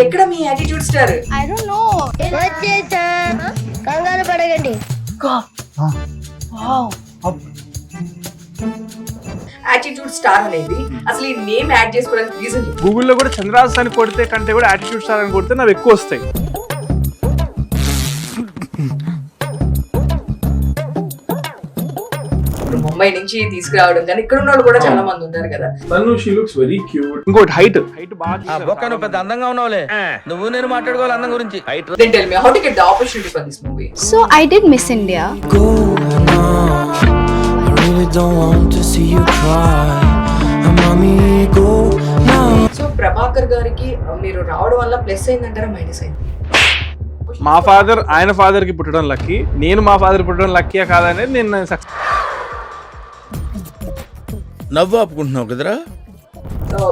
ఎక్కడ మీ attitude star? I don't know. వచ్చేసా కంగారు పడకండి. యాటిట్యూడ్ స్టార్ అనేది అసలు ఈ నేమ్ యాడ్ చేసుకోవడానికి రీజన్ గూగుల్లో కూడా చంద్రహాస్ అని కొడితే కంటే కూడా యాటిట్యూడ్ స్టార్ అని కొడితే నాకు ఎక్కువ వస్తాయి. ముంబై నుంచి తీసుకురావడం కానీ ఇక్కడ ఉన్న వాళ్ళు కూడా చాలా మంది ఉన్నారు కదా. She looks very cute. ఇంకోటి హైట్ బొక్క నువ్వు పెద్ద అందంగా ఉన్నావులే, నువ్వు నేను మాట్లాడుకోవాలి అందం గురించి. Then tell me, how to get the opportunity for this movie? So I did Miss India. I really don't want to see you cry. Mommy, go now. So Prabhakar గారికి మీరు రావడం వల్ల ప్లస్ అయిందంటారా మైనస్ అయింది? మా ఫాదర్ ఆయన father కి పుట్టడం lucky, నేను మా ఫాదర్ పుట్టడం లక్కీయా కాదనేది నేను నవ్వు ఆపుకుంటున్నావు కదరా.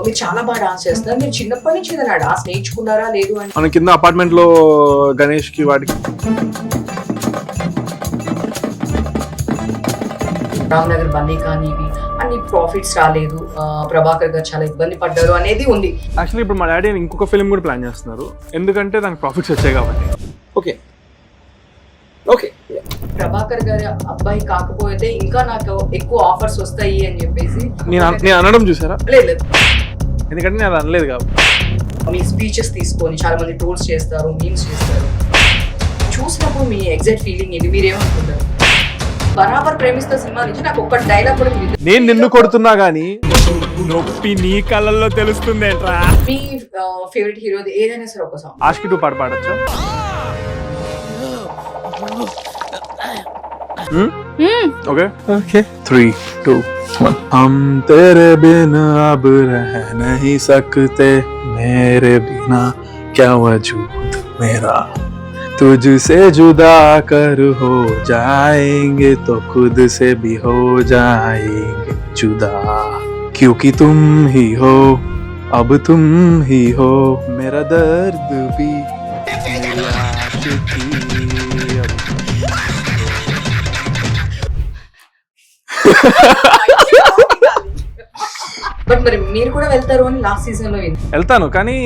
మీరు చాలా బాగా డాన్స్ చేస్తున్నారు. మీరు చిన్నప్పటి నుంచి ఏదైనా డాన్స్ నేర్చుకున్నారా లేదు అని? మన కింద అపార్ట్మెంట్ లో గణేష్ కి వాటికి రామ్నగర్ బన్నీ కానీ ఇవి అన్ని ప్రాఫిట్స్ రాలేదు, ప్రభాకర్ గారు చాలా ఇబ్బంది పడ్డారు అనేది ఉంది. యాక్చువల్లీ ఇప్పుడు మా డాడీ ఇంకొక ఫిల్మ్ కూడా ప్లాన్ చేస్తున్నారు, ఎందుకంటే దానికి ప్రాఫిట్స్ వచ్చాయి కాబట్టి. ఓకే ఓకే ప్రభాకర్ గారి అబ్బాయి కాకపోతే ఇంకా నాకు ఎక్కువ ఆఫర్స్ వస్తాయి అని చెప్పేసి నేను అనడం చూసారా? లేదు లేదు, ఎందుకంటే నేను అది అనలేదు కాబట్టి. మీ స్పీచెస్ తీసుకొని చాలా మంది ట్రోల్స్ చేస్తారు, మీమ్స్ చేస్తారు. చూసినప్పుడు మీ ఎగ్జాక్ట్ ఫీలింగ్ ఏంటి? మీరేమనుకుంటారు? బరాబర్ ప్రేమిస్తా సినిమా నుంచి నాకు ఒక్క డైలాగ్ కూడా నేను నిన్ను కొడుతున్నా గానీ నొప్పి నీ కళ్ళల్లో తెలుస్తుంది ఏంట్రా. మీ ఫేవరెట్ హీరోది ఏదైనా సరే ఒక సాంగ్ ఆష్కి 2 పాట పాడచ్చా? ओके ओके 3 2 1 हम तेरे बिना अब रह नहीं सकते, मेरे बिना क्या वजूद मेरा, तुझसे जुदा कर हो जाएंगे तो खुद से भी हो जाएंगे जुदा, क्योंकि तुम ही हो अब तुम ही हो, मेरा दर्द भी मेरी आशिकी अब. బట్ మరి మీరు కూడా వెళ్తారు అని లాస్ట్ సీజన్ లో వెళ్తాను, కానీ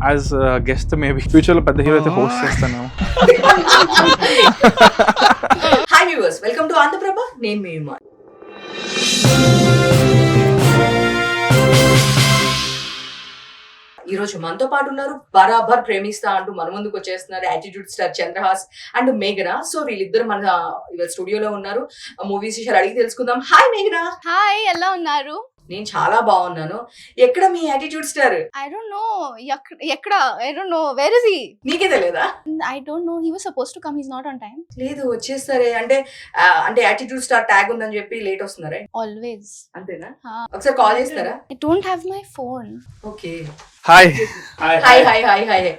యాజ్ గెస్ట్ మేబీ ఫ్యూచర్ లో పెద్ద హీరో అయితే హోస్ట్ చేస్తాను. Hi viewers, welcome to Andhra Prabha. నేను మీ ఉమా. ఈ రోజు మనతో పాటు ఉన్నారు బరాబర్ ప్రేమిస్తా అంటూ మన ముందుకు వచ్చేస్తున్నారు యాటిట్యూడ్ స్టార్ చంద్రహాస్ అండ్ మేఘన. సో వీళ్ళిద్దరు మన స్టూడియోలో ఉన్నారు. మూవీస్ విషయాలు అడిగి తెలుసుకుందాం. హాయ్ మేఘన. Hi, ఎలా ఉన్నారు? నేను చాలా బాగున్నాను. ఎక్కడ మీ attitude star? I don't know. ఎక్కడ? I don't know. Where is he? నీకే తెలియదా? I don't know. He was supposed to come. He's not on time. లేదు, వచ్చేస్తారే. అంటే అంటే యాటిట్యూడ్ స్టార్ ట్యాగ్ ఉందని చెప్పి లేట్ వస్తున్నారా? Always. అంతేనా? Huh. ఒకసారి కాల్ చేస్తారా? I don't have my phone. Okay. Hi hi hi hi hi.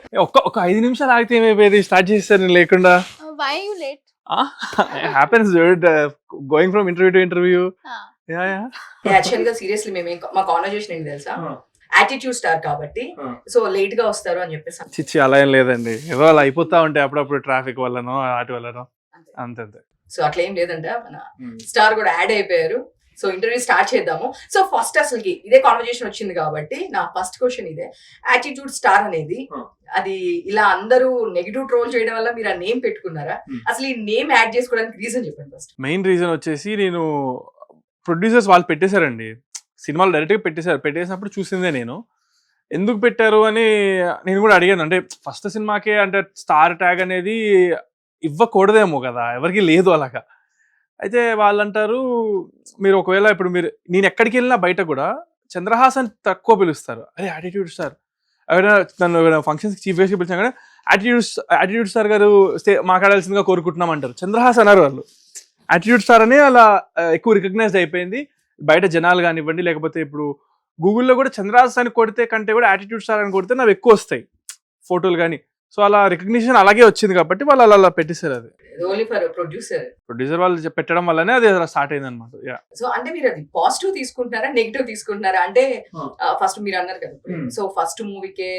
ఒక 5 నిమిషాలు ఆగితే ఏమైపోయేది, స్టార్ట్ చేస్తాను లేకుండా. Why are you late? Happens going from interview to interview. Actual గా సీరియస్లీ మేము మా కాన్వర్జేషన్ ఏంటి తెలుసా, యాటిట్యూడ్ స్టార్ కాబట్టి సో లేట్ గా వస్తారు అని చెప్పేసి. చిచ్చి అలా ఏం లేదండి, ఏదో అలా అయిపోతా ఉంటాయి అప్పుడప్పుడు, ట్రాఫిక్ వల్లనో వాటి వల్లనో, అంతే. సో అట్లా ఏం లేదంట, మన స్టార్ కూడా యాడ్ అయిపోయారు. సో ఇంటర్వ్యూ స్టార్ట్ చేద్దాము. సో ఫస్ట్ అసలుకి ఇదే కాన్వర్జేషన్ వచ్చింది కాబట్టి నా ఫస్ట్ క్వశ్చన్ ఇదే, యాటిట్యూడ్ స్టార్ అనేది అది ఇలా అందరూ నెగిటివ్ ట్రోల్ చేయడం వల్ల మీరు ఆ నేమ్ పెట్టుకున్నారా? అసలు ఈ నేమ్ యాడ్ చేసుకోవడానికి రీజన్ చెప్పండి ఫస్ట్. మెయిన్ రీజన్ వచ్చేసి నేను ప్రొడ్యూసర్స్ వాళ్ళు పెట్టేశారండి, సినిమాలు డైరెక్ట్గా పెట్టేసినప్పుడు చూసిందే నేను. ఎందుకు పెట్టారు అని నేను కూడా అడిగాను. అంటే ఫస్ట్ సినిమాకే అంటే స్టార్ ట్యాగ్ అనేది ఇవ్వకూడదేమో కదా, ఎవరికి లేదు అలాగా. అయితే వాళ్ళు అంటారు, మీరు ఒకవేళ ఇప్పుడు నేను ఎక్కడికి వెళ్ళినా బయట కూడా చంద్రహాస్ అని తక్కువ పిలుస్తారు. అరే యాటిట్యూడ్ స్టార్, ఎవరైనా నన్ను ఫంక్షన్స్కి చీఫ్ గెస్ట్గా పిలిచాను కానీ యాటిట్యూడ్ స్టార్ గారు మాట్లాడాల్సిందిగా కోరుకుంటున్నాం అంటారు. చంద్రహాస్ అన్నారు వాళ్ళు. యాటిట్యూడ్ స్టార్ అని అలా ఎక్కువ రికగ్నైజ్ అయిపోయింది బయట జనాలు కానివ్వండి, లేకపోతే ఇప్పుడు గూగుల్లో కూడా చంద్రహాస్ అని కొడితే కంటే కూడా యాటిట్యూడ్ స్టార్ అని కొడితే నాకు ఎక్కువ వస్తాయి ఫోటోలు కానీ. సో అలా రికగ్నిషన్ అలాగే వచ్చింది కాబట్టి వాళ్ళు అలా పెట్టేశారు. అది ఓన్లీ ఫర్ ప్రొడ్యూసర్ వాళ్ళు పెట్టడం వల్లనే అది స్టార్ట్ అయింది అనమాట. సో అంటే మీరు అది పాజిటివ్ తీసుకుంటున్నారా నెగిటివ్ తీసుకుంటున్నారా? అంటే ఫస్ట్ మీరు అన్నారు కదా, సో ఫస్ట్ మూవీకే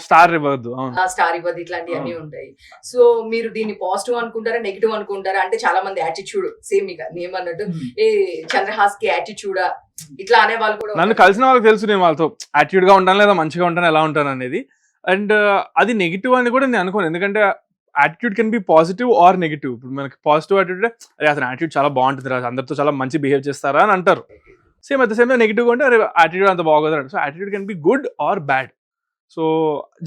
స్టార్ ఇవ్వద్దు, స్టార్ ఇవ్వద్దు, ఇట్లాంటివి అన్ని ఉంటాయి. సో మీరు దీన్ని పాజిటివ్ అనుకుంటారా నెగిటివ్ అనుకుంటారా? అంటే చాలా మంది యాటిట్యూడ్ సేమ్ ఇక నేమ్ అన్నట్టు ఏ చంద్రహాస్ కి యాటిట్యూడా ఇట్లా అనే వాళ్ళు కూడా. నన్ను కలిసిన వాళ్ళకి తెలుసు నేను వాళ్ళతో యాటిట్యూడ్ గా ఉంటాను లేదా మంచిగా ఉంటాను ఎలా ఉంటాను అనేది. అండ్ అది నెగిటివ్ అని కూడా నేను అనుకోను, ఎందుకంటే attitude can be positive or negative. ఇప్పుడు మనకి పాజిటివ్ యాటిట్యూడ్ అరే అతని యాటిట్యూడ్ చాలా బాగుంటుంది రా, అందరితో చాలా మంచి బిహేవ్ చేస్తారా అని అంటారు. Same at the same negative అంటే అరే యాటిట్యూడ్ అంత బాగోదు అంటారు. So attitude can be good or bad. So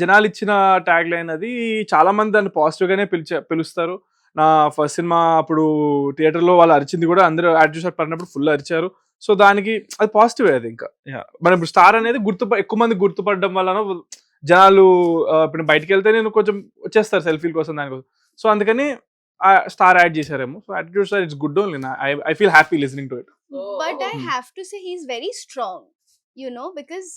జనాలు ఇచ్చిన ట్యాగ్ లైన్ అది, చాలా మంది దాన్ని పాజిటివ్గానే పిలుస్తారు. నా ఫస్ట్ సినిమా అప్పుడు థియేటర్లో వాళ్ళు అరిచింది కూడా, అందరూ యాటిట్యూడ్ షాట్ పడినప్పుడు ఫుల్ అరిచారు. సో దానికి అది పాజిటివ్. అది ఇంకా మనం ఇప్పుడు స్టార్ అనేది ఎక్కువ మంది గుర్తుపడడం వలన జనాలు ఇప్పుడు బయటకు వెళ్తే నేను కొంచెం వచ్చేస్తారు సెల్ఫీల కోసం, దానికోసం. సో అందుకని స్టార్ యాడ్ చేశారేమో. So attitude star it's good only. I feel happy listening to it. But I have to say he's very strong, you know, because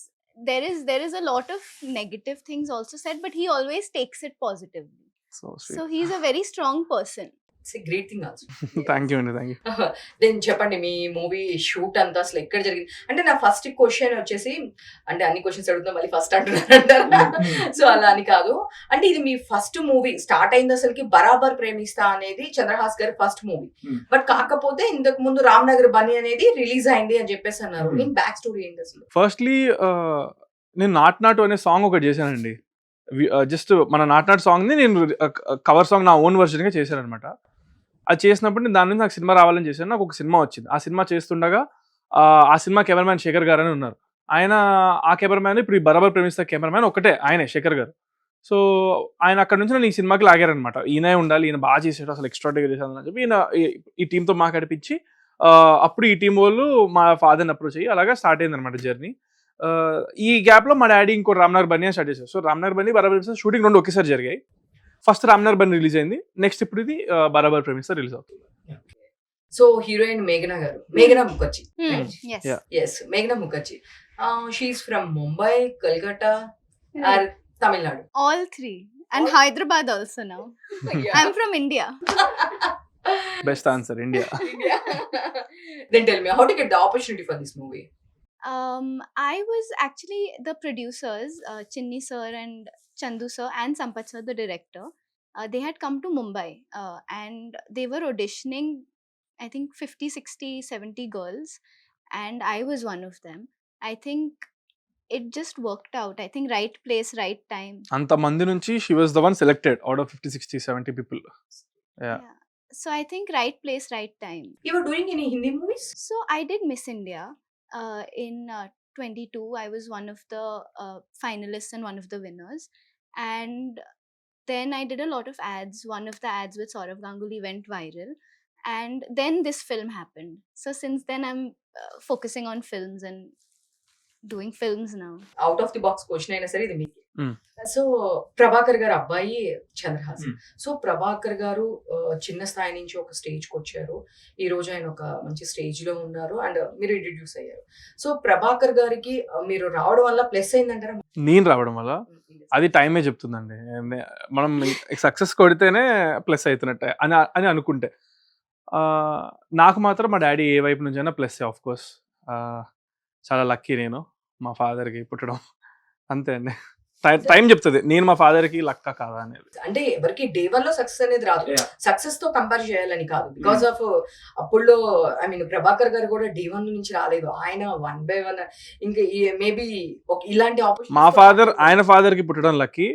there is a lot of negative things also said, but he always takes it positively. So he's a very strong person. It's great thing also. Thank you అండి, thank you. Then చెప్పండి, మీ movie shoot అంతా అసలు ఎక్కడ జరిగింది? అంటే నా first question వచ్చేసి, అంటే అన్ని క్వశ్చన్స్ అడుగుతున్నా మళ్ళీ ఫస్ట్ అంటున్నారంటారు. సో అలా అని కాదు, అంటే ఇది మీ ఫస్ట్ మూవీ స్టార్ట్ అయింది అసలుకి బరాబర్ ప్రేమిస్తా అనేది చంద్రహాస్ గారి ఫస్ట్ మూవీ. బట్ కాకపోతే ఇంతకు ముందు రామ్నగర్ బన్నీ అనేది రిలీజ్ అయింది అని చెప్పేసి అన్నారు. నేను బ్యాక్ స్టోరీ ఏంటి అసలు? ఫస్ట్లీ నేను నాట్ నాటు అనే సాంగ్ ఒకటి చేశానండి. జస్ట్ మన నాట్ నాట్ సాంగ్ని నేను కవర్ సాంగ్ నా ఓన్ వర్షన్గా చేశాను అనమాట. అది చేసినప్పుడు నేను దాని నుంచి నాకు సినిమా రావాలని చేశాను. నాకు ఒక సినిమా వచ్చింది. ఆ సినిమా చేస్తుండగా ఆ సినిమా కెమెరామ్యాన్ శేఖర్ గారు అని ఉన్నారు. ఆయన ఆ కెమెరామ్యాన్ ఇప్పుడు ఈ బరాబర్ ప్రేమిస్తా కెమెరామ్యాన్ ఒకటే, ఆయనే శేఖర్ గారు. సో ఆయన అక్కడ నుంచి నన్ను ఈ సినిమాకి లాగారనమాట. ఈయనే ఉండాలి, ఈయన బాగా చేసాడు, అసలు ఎక్స్ట్రాడినరీ చేశాను అని చెప్పి ఈయన ఈ టీంతో మాట్లాడిపించి అప్పుడు ఈ టీం వాళ్ళు మా ఫాదర్ని అప్రోచ్ అయ్యి అలాగా స్టార్ట్ అయింది అనమాట జర్నీ. ఈ గ్యాప్లో మా డాడీ ఇంకో రామ్నగర్ బన్నీ స్టార్ట్ చేశారు. సో రామ్నగర్ బన్నీ బరాబర్ ప్రేమిస్తా షూటింగ్ రెండు ఒకేసారి జరిగాయి. ఫస్ట్ రామ్నగర్ బన్నీ రిలీజ్ అయింది, నెక్స్ట్ ఇప్పుడు ఇది బరాబర్ ప్రేమిస్తా రిలీజ్ అవుతుంది. సో హీరోయిన్ మేఘనా గారు, మేఘనా Mukherjee. Yes. Yeah. Yes, Meghna Mukherjee. She's from Mumbai, Kolkata, or Tamil Nadu. All three. And Hyderabad also now. Yeah. I'm from India. Best answer India. India. Then tell me, how did you get the opportunity for this movie? I was actually the producers, Chinni sir and Chandu sir and Sampath sir, the director. They had come to Mumbai and they were auditioning, I think 50, 60, 70 girls, and I was one of them. I think it just worked out. I think right place, right time. అంతమంది నుంచి she was the one selected out of 50, 60, 70 people. Yeah. So I think right place, right time. You were doing any Hindi movies? So I did Miss India in 22. I was one of the finalists and one of the winners. And then I did a lot of ads. One of the ads with Saurav Ganguly went viral. And then this film happened. So since then I'm focusing on films and doing films now. Out of the box question అయినా సరే ఇది మీకు. Mm. So Prabhakar గారు అబ్బాయి Chandrahas. So Prabhakar గారు చిన్న స్థాయి నుంచి ఒక స్టేజ్కి వచ్చారు. ఈ రోజు ఆయన ఒక మంచి స్టేజ్ లో ఉన్నారు అండ్ మీరు ఇంట్రడ్యూస్ అయ్యారు. సో ప్రభాకర్ గారికి మీరు రావడం వల్ల ప్లస్ అయిందంటారా? నేను రావడం వల్ల అది టైమే చెప్తుందండి. మనం సక్సెస్ కొడితేనే ప్లస్ అవుతున్నట్టే అని అనుకుంటే, నాకు మాత్రం మా డాడీ ఏ వైపు నుంచి అయినా ప్లస్ ఆఫ్ కోర్స్. చాలా లక్కీ నేను మా ఫాదర్కి పుట్టడం, అంతే అండి. టైం చెప్తుంది నేను మా ఫాదర్కి లక్క కాదా అనేది. అంటే ఎవరికి డే వన్ లో సక్సెస్ అనేది రాదు, సక్సెస్ తో కంపేర్ చేయాలని కాదు. బికాస్ ఆఫ్ అప్పుడు ఐ మీన్ ప్రభాకర్ గారు కూడా డే వన్ నుంచి రాలేదు, ఆయన 1 by 1. ఇంకా మేబీ ఇలాంటి ఆపర్చునిటీ ఆయన ఫాదర్ కి పుట్టడం లక్కీ,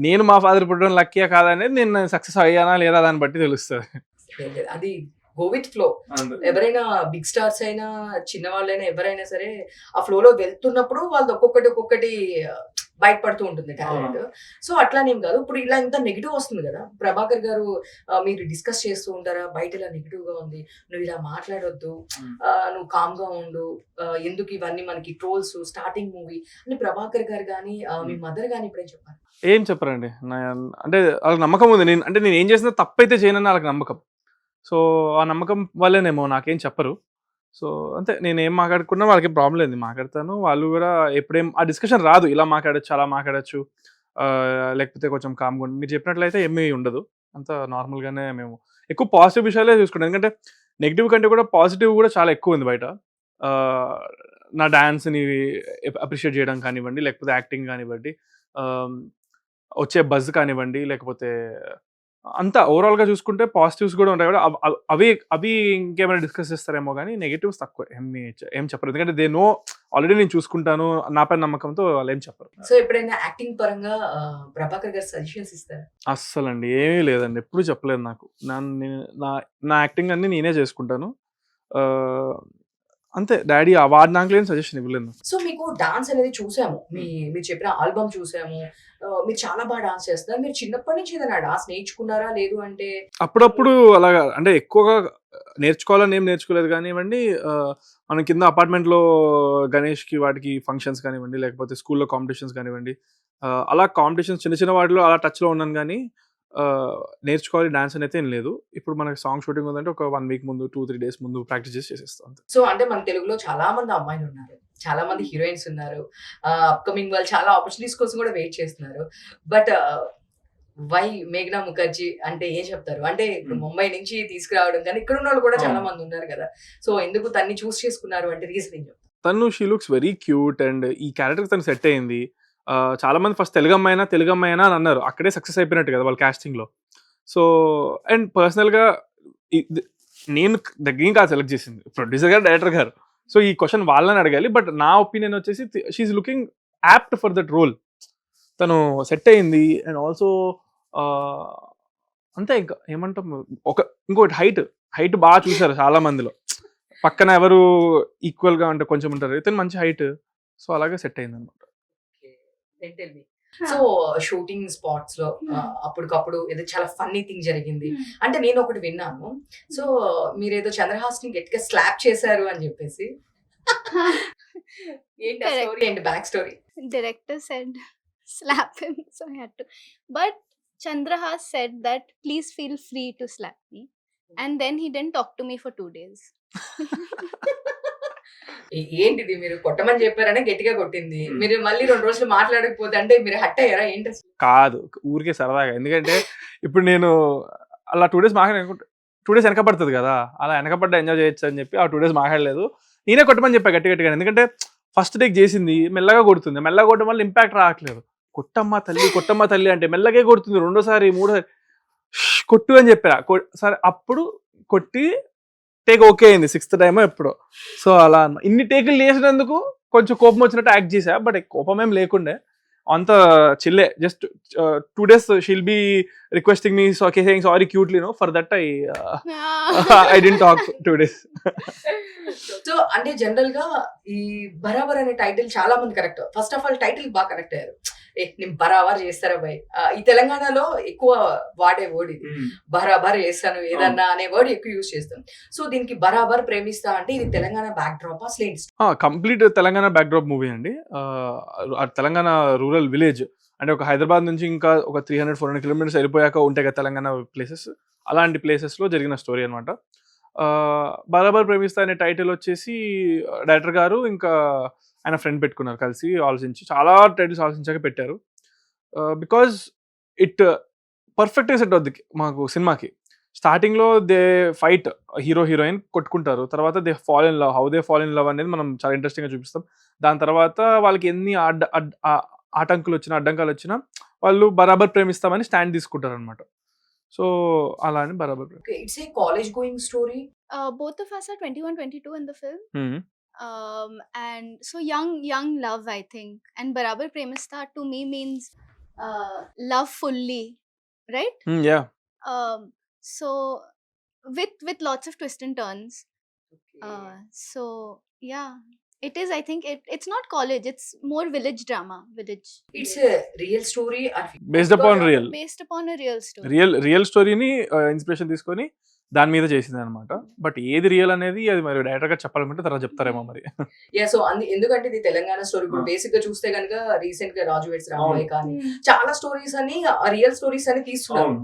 నేను మా ఫాదర్ పుట్టడం లక్కీయా కాదా అనేది నేను సక్సెస్ అయ్యానా లేదా దాన్ని బట్టి తెలుస్తుంది. అది గో విత్ ఫ్లో. ఎవరైనా బిగ్ స్టార్స్ అయినా చిన్న వాళ్ళైనా ఎవరైనా సరే ఆ ఫ్లోలో వెళ్తున్నప్పుడు వాళ్ళు ఒక్కొక్కటి బయటపడుతూ ఉంటుంది టాలెంట్. సో అట్లానేం కాదు. ఇప్పుడు ఇలా ఇంత నెగిటివ్ వస్తుంది కదా, ప్రభాకర్ గారు మీరు డిస్కస్ చేస్తూ ఉంటారా బయట ఇలా నెగిటివ్ గా ఉంది, నువ్వు ఇలా మాట్లాడొద్దు, నువ్వు కామ్ గా ఉండు, ఎందుకు ఇవన్నీ మనకి ట్రోల్స్, స్టార్టింగ్ మూవీ అని ప్రభాకర్ గారు కానీ మీ మదర్ కానీ ఇప్పుడేం చెప్పారు? ఏం చెప్పరండి. అంటే వాళ్ళకి నమ్మకం ఉంది, నేను ఏం చేసినా తప్పైతే చేయనని వాళ్ళకి నమ్మకం. సో ఆ నమ్మకం వల్లేనేమో నాకేం చెప్పరు. సో అంతే, నేను ఏం మాట్లాడుకున్నా వాళ్ళకి ప్రాబ్లం లేదు, మాట్లాడతాను. వాళ్ళు కూడా ఎప్పుడేం ఆ డిస్కషన్ రాదు, ఇలా మాట్లాడచ్చు అలా మాట్లాడచ్చు, లేకపోతే కొంచెం కామ్గా మీరు చెప్పినట్లయితే ఏమీ ఉండదు. అంత నార్మల్గానే మేము ఎక్కువ పాజిటివ్ విషయాలే చూసుకుంటాం. ఎందుకంటే నెగిటివ్ కంటే కూడా పాజిటివ్ కూడా చాలా ఎక్కువ ఉంది బయట. నా డాన్స్ని అప్రిషియేట్ చేయడం కానివ్వండి, లేకపోతే యాక్టింగ్ కానివ్వండి, వచ్చే బజ్ కానివ్వండి, లేకపోతే అంతా ఓవరాల్ గా చూసుకుంటే పాజిటివ్స్ కూడా ఉంటాయి కూడా అవి ఇంకేమైనా డిస్కస్ చేస్తారేమో కానీ నెగటివ్స్ తక్కువ ఏం చెప్పరు ఎందుకంటే దే నో ఆల్రెడీ నేను చూసుకుంటాను నా పైన నమ్మకంతో వాళ్ళు ఏం చెప్పరు. సో ఎప్పుడైనా యాక్టింగ్ పరంగా ప్రభాకర్ గారు సజెషన్స్ ఇస్తారు? అస్సలు అండి ఏమీ లేదండి, ఎప్పుడు చెప్పలేదు నాకు. నా యాక్టింగ్ అన్ని నేనే చేసుకుంటాను. అంతే, డాడీ వాడు నాకు లేని సజెషన్ ఇవ్వలేదు. సో మీకు డాన్స్ అనేది చూసాము, మీరు చెప్పిన ఆల్బమ్ చూసాము, మీరు చాలా బాగా డాన్స్ చేస్తున్నారు. మీరు చిన్నప్పటి నుంచి ఏదైనా డాన్స్ నేర్చుకున్నారా? లేదు అంటే అప్పుడప్పుడు అలాగా, అంటే ఎక్కువగా నేర్చుకోవాలని ఏం నేర్చుకోలేదు కానివ్వండి. మన కింద అపార్ట్మెంట్లో గణేష్కి వాటికి ఫంక్షన్స్ కానివ్వండి, లేకపోతే స్కూల్లో కాంపిటీషన్స్ కానివ్వండి, అలా కాంపిటీషన్స్ చిన్న చిన్న వాటిలో అలా టచ్లో ఉన్నాను. కానీ నేర్చుకోవాలి డాన్స్ అని అయితే ఏం లేదు. ఇప్పుడు మనకి సాంగ్ షూటింగ్ ఉందంటే ఒక 1 వీక్ ముందు 2-3 డేస్ ముందు ప్రాక్టీస్ చేసేస్తాం. సో అంటే మన తెలుగులో చాలా మంది అమ్మాయిలు ఉన్నారు, చాలా మంది హీరోయిన్స్ ఉన్నారు, అప్కమింగ్ వాళ్ళు చాలా ఆపర్చునిటీస్ కోసం కూడా వెయిట్ చేస్తున్నారు. బట్ వై మేఘనా ముఖర్జీ అంటే ఏం చెప్తారు? అంటే ఇప్పుడు ముంబై నుంచి తీసుకురావడం, కానీ ఇక్కడ ఉన్న వాళ్ళు కూడా చాలా మంది ఉన్నారు కదా, సో ఎందుకు తన్ని చూస్ చేసుకున్నారు అంటే రీజన్ ఏం చెప్తారు? తను she looks very cute and ఈ క్యారెక్టర్ తను సెట్ అయింది. చాలా మంది ఫస్ట్ తెలుగు అమ్మాయినా అని అన్నారు, అక్కడే సక్సెస్ అయిపోయినట్టు కదా వాళ్ళ casting లో. సో అండ్ పర్సనల్గా నేను దగ్గర కాదు సెలెక్ట్ చేసింది, ప్రొడ్యూసర్ గారు, డైరెక్టర్ గారు. సో ఈ క్వశ్చన్ వాళ్ళని అడగాలి. బట్ నా ఒపీనియన్ వచ్చేసి she's looking apt for that role. తను సెట్ అయింది. అండ్ ఆల్సో అంతే, ఇంకా ఏమంటాం, ఇంకోటి హైట్ బాగా చూసారు చాలా మందిలో. పక్కన ఎవరు ఈక్వల్ గా అంటే కొంచెం ఉంటారు, ఇతను మంచి హైట్. సో అలాగే సెట్ అయింది అనమాట. సో షూటింగ్ స్పాట్స్ లో అప్పటికప్పుడు ఏదో చాలా ఫన్నీ థింగ్ జరిగింది అంటే నేను ఒకటి విన్నాను. సో మీరేదో చంద్రహాస్ ని గట్టిగా స్లాప్ చేశారు అని చెప్పేసి, ఏంటి ఆ స్టోరీ, ఏంటి back story? Director said slap him, so I had to. But Chandrahas said that please feel free to slap me, and then he didn't talk to me for 2 days. ఏంటిది, మీరు కొట్టమని చెప్పారనే గట్టిగా కొట్టింది, మీరు మళ్ళీ 2 రోజులు మాట్లాడకపోతే అంటే మీరు హట్ అయ్యారా ఏంటి అసలు? కాదు, ఊరికే సరదాగా. ఎందుకంటే ఇప్పుడు నేను అలా 2 డేస్ మాట్లాడుకుంటే 2 డేస్ వెనకబడుతుంది కదా, అలా వెనకబడ్డ ఎంజాయ్ చేయొచ్చు అని చెప్పి ఆ 2 డేస్ మాట్లాడలేదు. నేనే కొట్టమని చెప్పా గట్టిగా. ఎందుకంటే ఫస్ట్ డేకి చేసింది మెల్లగా కొడుతుంది, మెల్లగా కొట్టడం వల్ల ఇంపాక్ట్ రావట్లేదు. కొట్టమ్మ తల్లి అంటే మెల్లగే కొడుతుంది, 2ోసారి 3ఓసారి కొట్టు అని చెప్పా. సరే అప్పుడు కొట్టి టేక్ ఓకే అయింది, 6th టైమ్ ఎప్పుడో. సో అలా ఇన్ని టేకులు చేసినందుకు కొంచెం కోపం వచ్చినట్టు యాక్ట్ చేశా. బట్ కోపం ఏం లేకుండే, అంత చిల్లే. Just 2 days she'll be requesting me saying sorry cutely no for that I didn't talk 2 days. So అంటే జనరల్ గా ఈ బరాబర్ అనే టైటిల్ చాలా మంది correct. First of all title బాగా కరెక్ట్ అయ్యారు. నేను బరాబర్ చేస్తారా భయ్, ఈ తెలంగాణలో ఎక్కువ వాడే వర్డ్ ఇది, బరాబర్ చేస్తాను ఏదన్నా అనే వర్డ్ ఎక్కువ యూజ్ చేస్తాం. సో దీనికి బరాబర్ ప్రేమిస్తా అంటే ఇది Telangana backdrop slang? Complete Telangana backdrop movie అండి. తెలంగాణ రూరల్ విలేజ్ అంటే ఒక హైదరాబాద్ నుంచి ఇంకా ఒక 300-400 కిలోమీటర్స్ వెళ్ళిపోయాక ఉంటాయి కదా తెలంగాణ ప్లేసెస్, అలాంటి ప్లేసెస్లో జరిగిన స్టోరీ అనమాట. బరాబర్ ప్రేమిస్తా అనే టైటిల్ వచ్చేసి డైరెక్టర్ గారు ఇంకా ఆయన ఫ్రెండ్ పెట్టుకున్నారు, కలిసి ఆలోచించి చాలా టైటిల్స్ ఆలోచించాక పెట్టారు. బికాజ్ ఇట్ పర్ఫెక్ట్గా సెట్ అవుద్ది మాకు సినిమాకి. స్టార్టింగ్లో దే ఫైట్, హీరో హీరోయిన్ కొట్టుకుంటారు, తర్వాత they fall in love. How they fall in love అనేది మనం చాలా ఇంట్రెస్టింగ్గా చూపిస్తాం. దాని తర్వాత వాళ్ళకి ఎన్ని అడ్డంకాలు వచ్చినా వాళ్ళు బరాబర్ ప్రేమిస్తామని స్టాండ్ తీసుకుంటారు అనమాట. సో అలా అని బరాబర్. It's a college going story. Both of us are 21-22 in the film. And so young love, I think. And Barabar Premista to me means love fully, right? Yeah. So with lots of twists and turns. So yeah, it is. I think it's not college. It's more village drama. It's a real story Based upon real. Based upon a real story. Real స్టోరీని inspiration తీసుకొని దాని మీద చేసింది అనమాట. But ఏది real అనేది అది మరి డైరెక్టర్ గా చెప్పాలంటే తర్వాత చెప్తారేమో మరి. సో ఎందుకంటే ఇది తెలంగాణ స్టోరీ. ఇప్పుడు బేసిక్ గా చూస్తే కనుక రీసెంట్ గా రాజు వెడ్స్ రాంబాయ్ కానీ చాలా స్టోరీస్ అని రియల్ స్టోరీస్ అని తీసుకున్నారు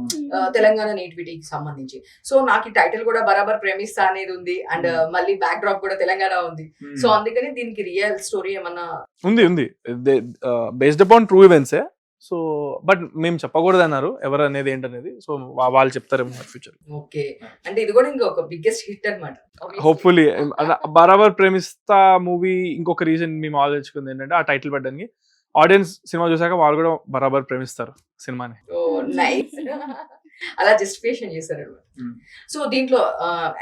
తెలంగాణ నేటివిటీకి సంబంధించి. సో నాకు ఈ టైటిల్ కూడా బరాబర్ ప్రేమిస్తా అనేది ఉంది, అండ్ మళ్ళీ బ్యాక్ డ్రాప్ కూడా తెలంగాణ ఉంది. సో అందుకని దీనికి రియల్ స్టోరీ ఏమన్నా ఉంది బేస్డ్ అపాన్ ట్రూ ఈవెంట్సే. సో బట్ మేము చెప్పకూడదు అన్నారు ఎవరు అనేది ఏంటనేది. సో వాళ్ళు చెప్తారేమో ఫ్యూచర్. ఓకే, అంటే ఇది కూడా ఇంకొక బిగ్గెస్ట్ హిట్ అన్నమాట. హోప్ఫుల్లీ బరాబర్ ప్రేమిస్తా మూవీ ఇంకొక రీజన్ మేము ఆలోచించుకుంది ఏంటంటే ఆ టైటిల్ పెట్టడానికి ఆడియన్స్ సినిమా చూసాక వాళ్ళు కూడా బరాబర్ ప్రేమిస్తారు సినిమాని. నైస్. అలా జస్టిఫికేషన్ చేశారు అనమాట. Hmm. సో దీంట్లో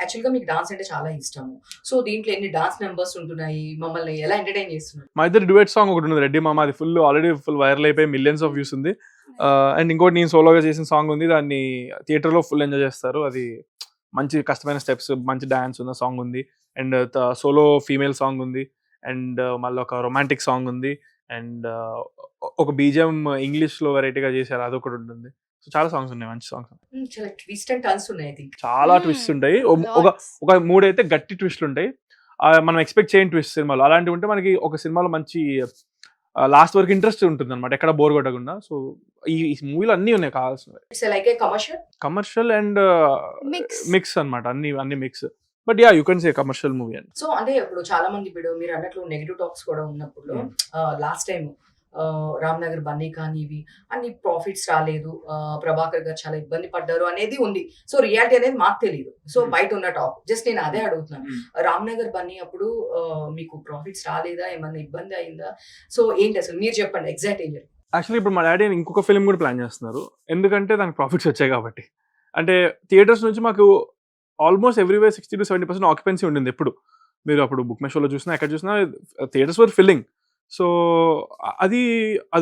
యాక్చువల్ గా మీకు డాన్స్ అంటే చాలా ఇష్టము. సో దీంట్లో ఎన్ని డాన్స్ నెంబర్స్ ఉంటున్నాయి, మమ్మల్ని ఎలా ఎంటర్టైన్ చేస్తున్నారు? మా ఇద్దరు డ్యూయట్ సాంగ్ ఒకటి ఉంది, రెడ్డి మామ. అది ఆల్రెడీ ఫుల్ వైరల్ అయిపోయి మిలియన్స్ ఆఫ్ వ్యూస్ ఉంది. అండ్ ఇంకోటి నేను సోలోగా చేసిన సాంగ్ ఉంది, దాన్ని థియేటర్లో ఫుల్ ఎంజాయ్ చేస్తారు. అది మంచి కష్టమైన స్టెప్స్, మంచి డాన్స్ ఉన్న సాంగ్ ఉంది. అండ్ సోలో ఫీమేల్ సాంగ్ ఉంది. అండ్ మళ్ళీ ఒక రొమాంటిక్ సాంగ్ ఉంది. అండ్ ఒక బీజిఎం ఇంగ్లీష్లో వెరైటీగా చేశారు, అదొకటి ఉంటుంది. సో చాలా సాంగ్స్ ఉన్నాయి, మంచి సాంగ్స్. చాలా ట్విస్ట్ అండ్ టర్న్స్ ఉన్నాయి ఐ థింక్. చాలా ట్విస్ట్ ఉంటాయి. ఒక 3 అయితే గట్టి ట్విస్ట్లు ఉంటాయి. మనం ఎక్స్పెక్ట్ చేయని ట్విస్ట్ సినిమాలో. అలాంటివి ఉంటే మనకి ఒక సినిమాలో మంచి లాస్ట్ వరకు ఇంట్రెస్ట్ ఉంటుంది అనమాట, ఎక్కడ బోర్ కొట్టకుండా. సో ఈ మూవీలో అన్నీ ఉన్నాయి కావాల్సినవి. It's like a commercial and mix అనమాట, అన్ని mix. But you can say commercial movie అని. సో అంటే ఇప్పుడు చాలా మంది ఇప్పుడు మీరు అన్నట్లు నెగిటివ్ టాక్స్ కూడా ఉన్నప్పుడు లాస్ట్ టైం రామ్నగర్ బన్నీ కానీ ఇవి అన్ని ప్రాఫిట్స్ రాలేదు, ప్రభాకర్ గారు చాలా ఇబ్బంది పడ్డారు అనేది ఉంది. సో రియాలిటీ అనేది మాకు తెలియదు. సో బయట ఉన్న టాక్ జస్ట్ నేను అదే అడుగుతున్నాను. రామ్నగర్ బన్నీ అప్పుడు మీకు ప్రాఫిట్స్ రాలేదా, ఏమన్నా ఇబ్బంది అయిందా? సో ఏంటి అసలు మీరు చెప్పండి ఎగ్జాక్ట్ ఏం జరిగింది? యాక్చువల్లీ ఇప్పుడు మా డాడీ ఇంకొక ఫిల్మ్ కూడా ప్లాన్ చేస్తున్నారు, ఎందుకంటే దానికి ప్రాఫిట్స్ వచ్చాయి కాబట్టి. అంటే థియేటర్స్ నుంచి మాకు ఆల్మోస్ట్ ఎవ్రీవేర్ 60-70% ఆక్యుపెన్సీ ఉండింది. ఎప్పుడు మీరు అప్పుడు బుక్ మై షోలో చూసినా ఎక్కడ చూసినా థియేటర్స్ వర్ ఫిల్లింగ్. సో అది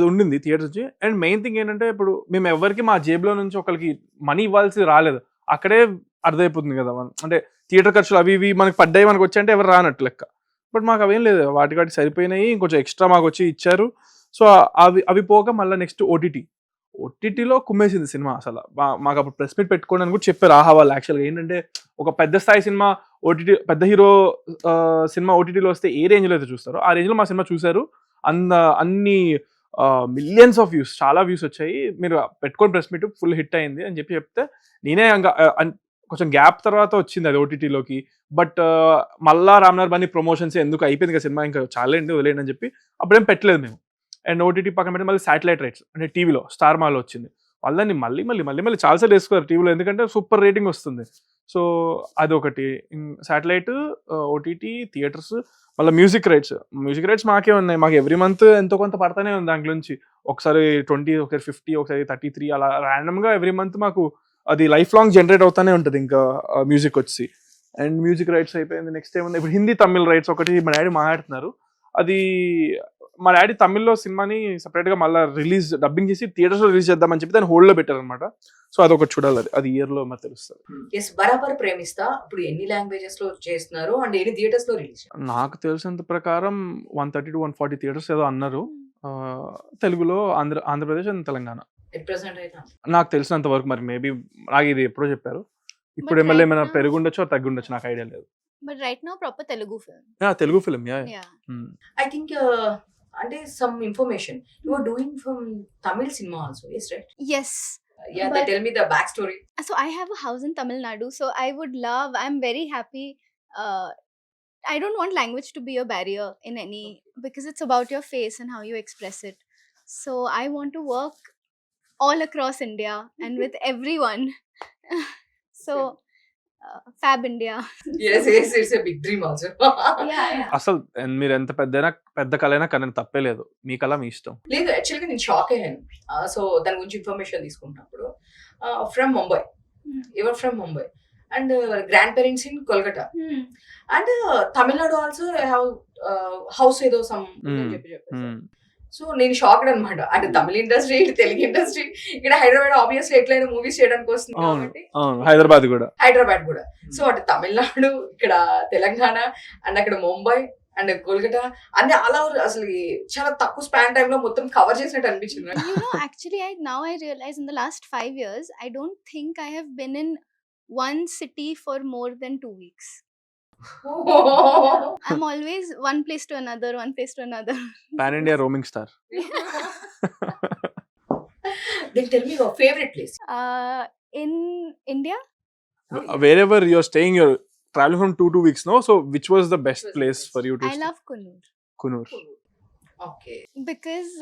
ఉండింది థియేటర్స్ నుంచి. అండ్ మెయిన్ థింగ్ ఏంటంటే ఇప్పుడు మేము ఎవరికి మా జేబులో నుంచి ఒకరికి మనీ ఇవ్వాల్సి రాలేదు. అక్కడే అర్థమైపోతుంది కదా, మనం అంటే థియేటర్ ఖర్చులు అవి ఇవి మనకి పడ్డాయి, మనకు వచ్చి అంటే ఎవరు రానట్టు లెక్క. బట్ మాకు అవేం లేదు, వాటికి సరిపోయినాయి. ఇంకొంచెం ఎక్స్ట్రా మాకు వచ్చి ఇచ్చారు. సో అవి పోక మళ్ళీ నెక్స్ట్ ఓటీటీలో కుమ్మేసింది సినిమా. అసలు మాకు అప్పుడు ప్రెస్ మీట్ పెట్టుకోండి అని కూడా చెప్పారు ఆహా వాళ్ళు. యాక్చువల్గా ఏంటంటే ఒక పెద్ద స్థాయి సినిమా ఓటీటీ, పెద్ద హీరో సినిమా ఓటీటీలో వస్తే ఏ రేంజ్లో అయితే చూస్తారో ఆ రేంజ్లో మా సినిమా చూశారు. అన్ని మిలియన్స్ ఆఫ్ వ్యూస్, చాలా వ్యూస్ వచ్చాయి, మీరు పెట్టుకొని ప్రెస్ మీట్ ఫుల్ హిట్ అయింది అని చెప్తే నేనే కొంచెం గ్యాప్ తర్వాత వచ్చింది అది ఓటీటీలోకి. బట్ మళ్ళా రామ్నగర్ బన్నీ ప్రమోషన్స్ ఎందుకు అయిపోయింది కదా సినిమా, ఇంకా చాలండి వదిలేండి అని చెప్పి అప్పుడేం పెట్టలేదు మేము. అండ్ ఓటీటీ పక్కన పెట్టి మళ్ళీ శాటిలైట్ రైట్స్ అంటే టీవీలో స్టార్ మాలో వచ్చింది. వాళ్ళని మళ్ళీ చాలాసార్లు వేసుకోరు టీవీలో, ఎందుకంటే సూపర్ రేటింగ్ వస్తుంది. సో అదొకటి. శాటిలైట్, ఓటీటీ, థియేటర్స్, మళ్ళీ మ్యూజిక్ రైట్స్ మాకే ఉన్నాయి. మాకు ఎవ్రీ మంత్ ఎంతో కొంత పడతానే ఉంది దాంట్లో నుంచి. ఒకసారి 20, ఒకసారి 50, ఒకసారి 33 అలా ర్యాండమ్గా ఎవ్రీ మంత్ మాకు అది లైఫ్ లాంగ్ జనరేట్ అవుతానే ఉంటుంది ఇంకా మ్యూజిక్ వచ్చి. అండ్ మ్యూజిక్ రైట్స్ అయిపోయింది. నెక్స్ట్ ఏముంది, ఇప్పుడు హిందీ తమిళ్ రైట్స్ ఒకటి మా డాడీ మాట్లాడుతున్నారు. అది మా డాడీ తమిళ్లో సినిమాని సెపరేట్గా మళ్ళీ డబ్బింగ్ చేసి థియేటర్స్లో రిలీజ్ చేద్దామని చెప్పి దాన్ని హోల్డ్లో పెట్టారనమాట. సో అదొకటి చూడాలి, అది ఇయర్లో మాకు తెలుస్తుంది. బరాబర్ ప్రేమిస్తా ఇప్పుడు ఎన్ని లాంగ్వేజెస్ లో చేస్తున్నారు అండ్ ఎన్ని థియేటర్స్ లో రిలీజ్? నాకు తెలిసినంత ప్రకారం 130 to 140 థియేటర్స్ ఏదో అన్నారు. తెలుగులో ఆంధ్రప్రదేశ్ అండ్ తెలంగాణ నాకు తెలిసినంత వరకు. మరి మేబీ నాకు ఇది ఎప్పుడో చెప్పారు, ఇప్పుడు ఏమైనా పెరుగుండొచ్చు తగ్గుండొచ్చు, నాకు ఐడియా లేదు. But right now, proper Telugu film. Telugu film. I think అంటే some information you are doing from Tamil cinema also, yes, right? Yes. Yeah, But tell me the backstory. so I have a house in Tamil Nadu, so I'm very happy. I don't want language to be a barrier in any, because it's about your face and how you express it. So I want to work all across India and with everyone. So Fab India. Yes, it's a big dream also. Yeah. అసలు మీరు ఎంత పెద్ద కళైనా కానీ తప్పే లేదు, మీ కళ మీ ఇష్టం. లేదు, యాక్చువల్గా నేను షాక్ అయ్యాను. సో దాని గురించి ఇన్ఫర్మేషన్ తీసుకుంటున్నప్పుడు from Mumbai, ever from Mumbai and grand parents in Kolkata and Tamil Nadu also have house ఏదో సమ్ చెప్పారు. సో నేను షాక్డ్ అనమాట. అంటే తమిళ ఇండస్ట్రీ, తెలుగు ఇండస్ట్రీ, ఇక్కడ హైదరాబాద్ ఆబ్వియస్లీ ఎట్లయినా మూవీస్ చేయడానికి వస్తుంది కాబట్టి హైదరాబాద్ కూడా. సో అటు తమిళనాడు, ఇక్కడ తెలంగాణ అండ్ అక్కడ ముంబై అండ్ కోల్కతా అన్ని ఆల్ ఓవర్ అసలు చాలా తక్కువ స్పాన్ టైమ్ లో మొత్తం కవర్ చేసినట్టు అనిపించింది. You know, actually, I realize in the last 5 years, I don't think I have been in one city for more than 2 weeks. I'm always one place to another. Pan India roaming star. Then tell me your favorite place. In India, Wherever you're staying, you're traveling from 2 weeks, no? So which was the best place for you to I stay? love Kunur. Kunur. Okay. Because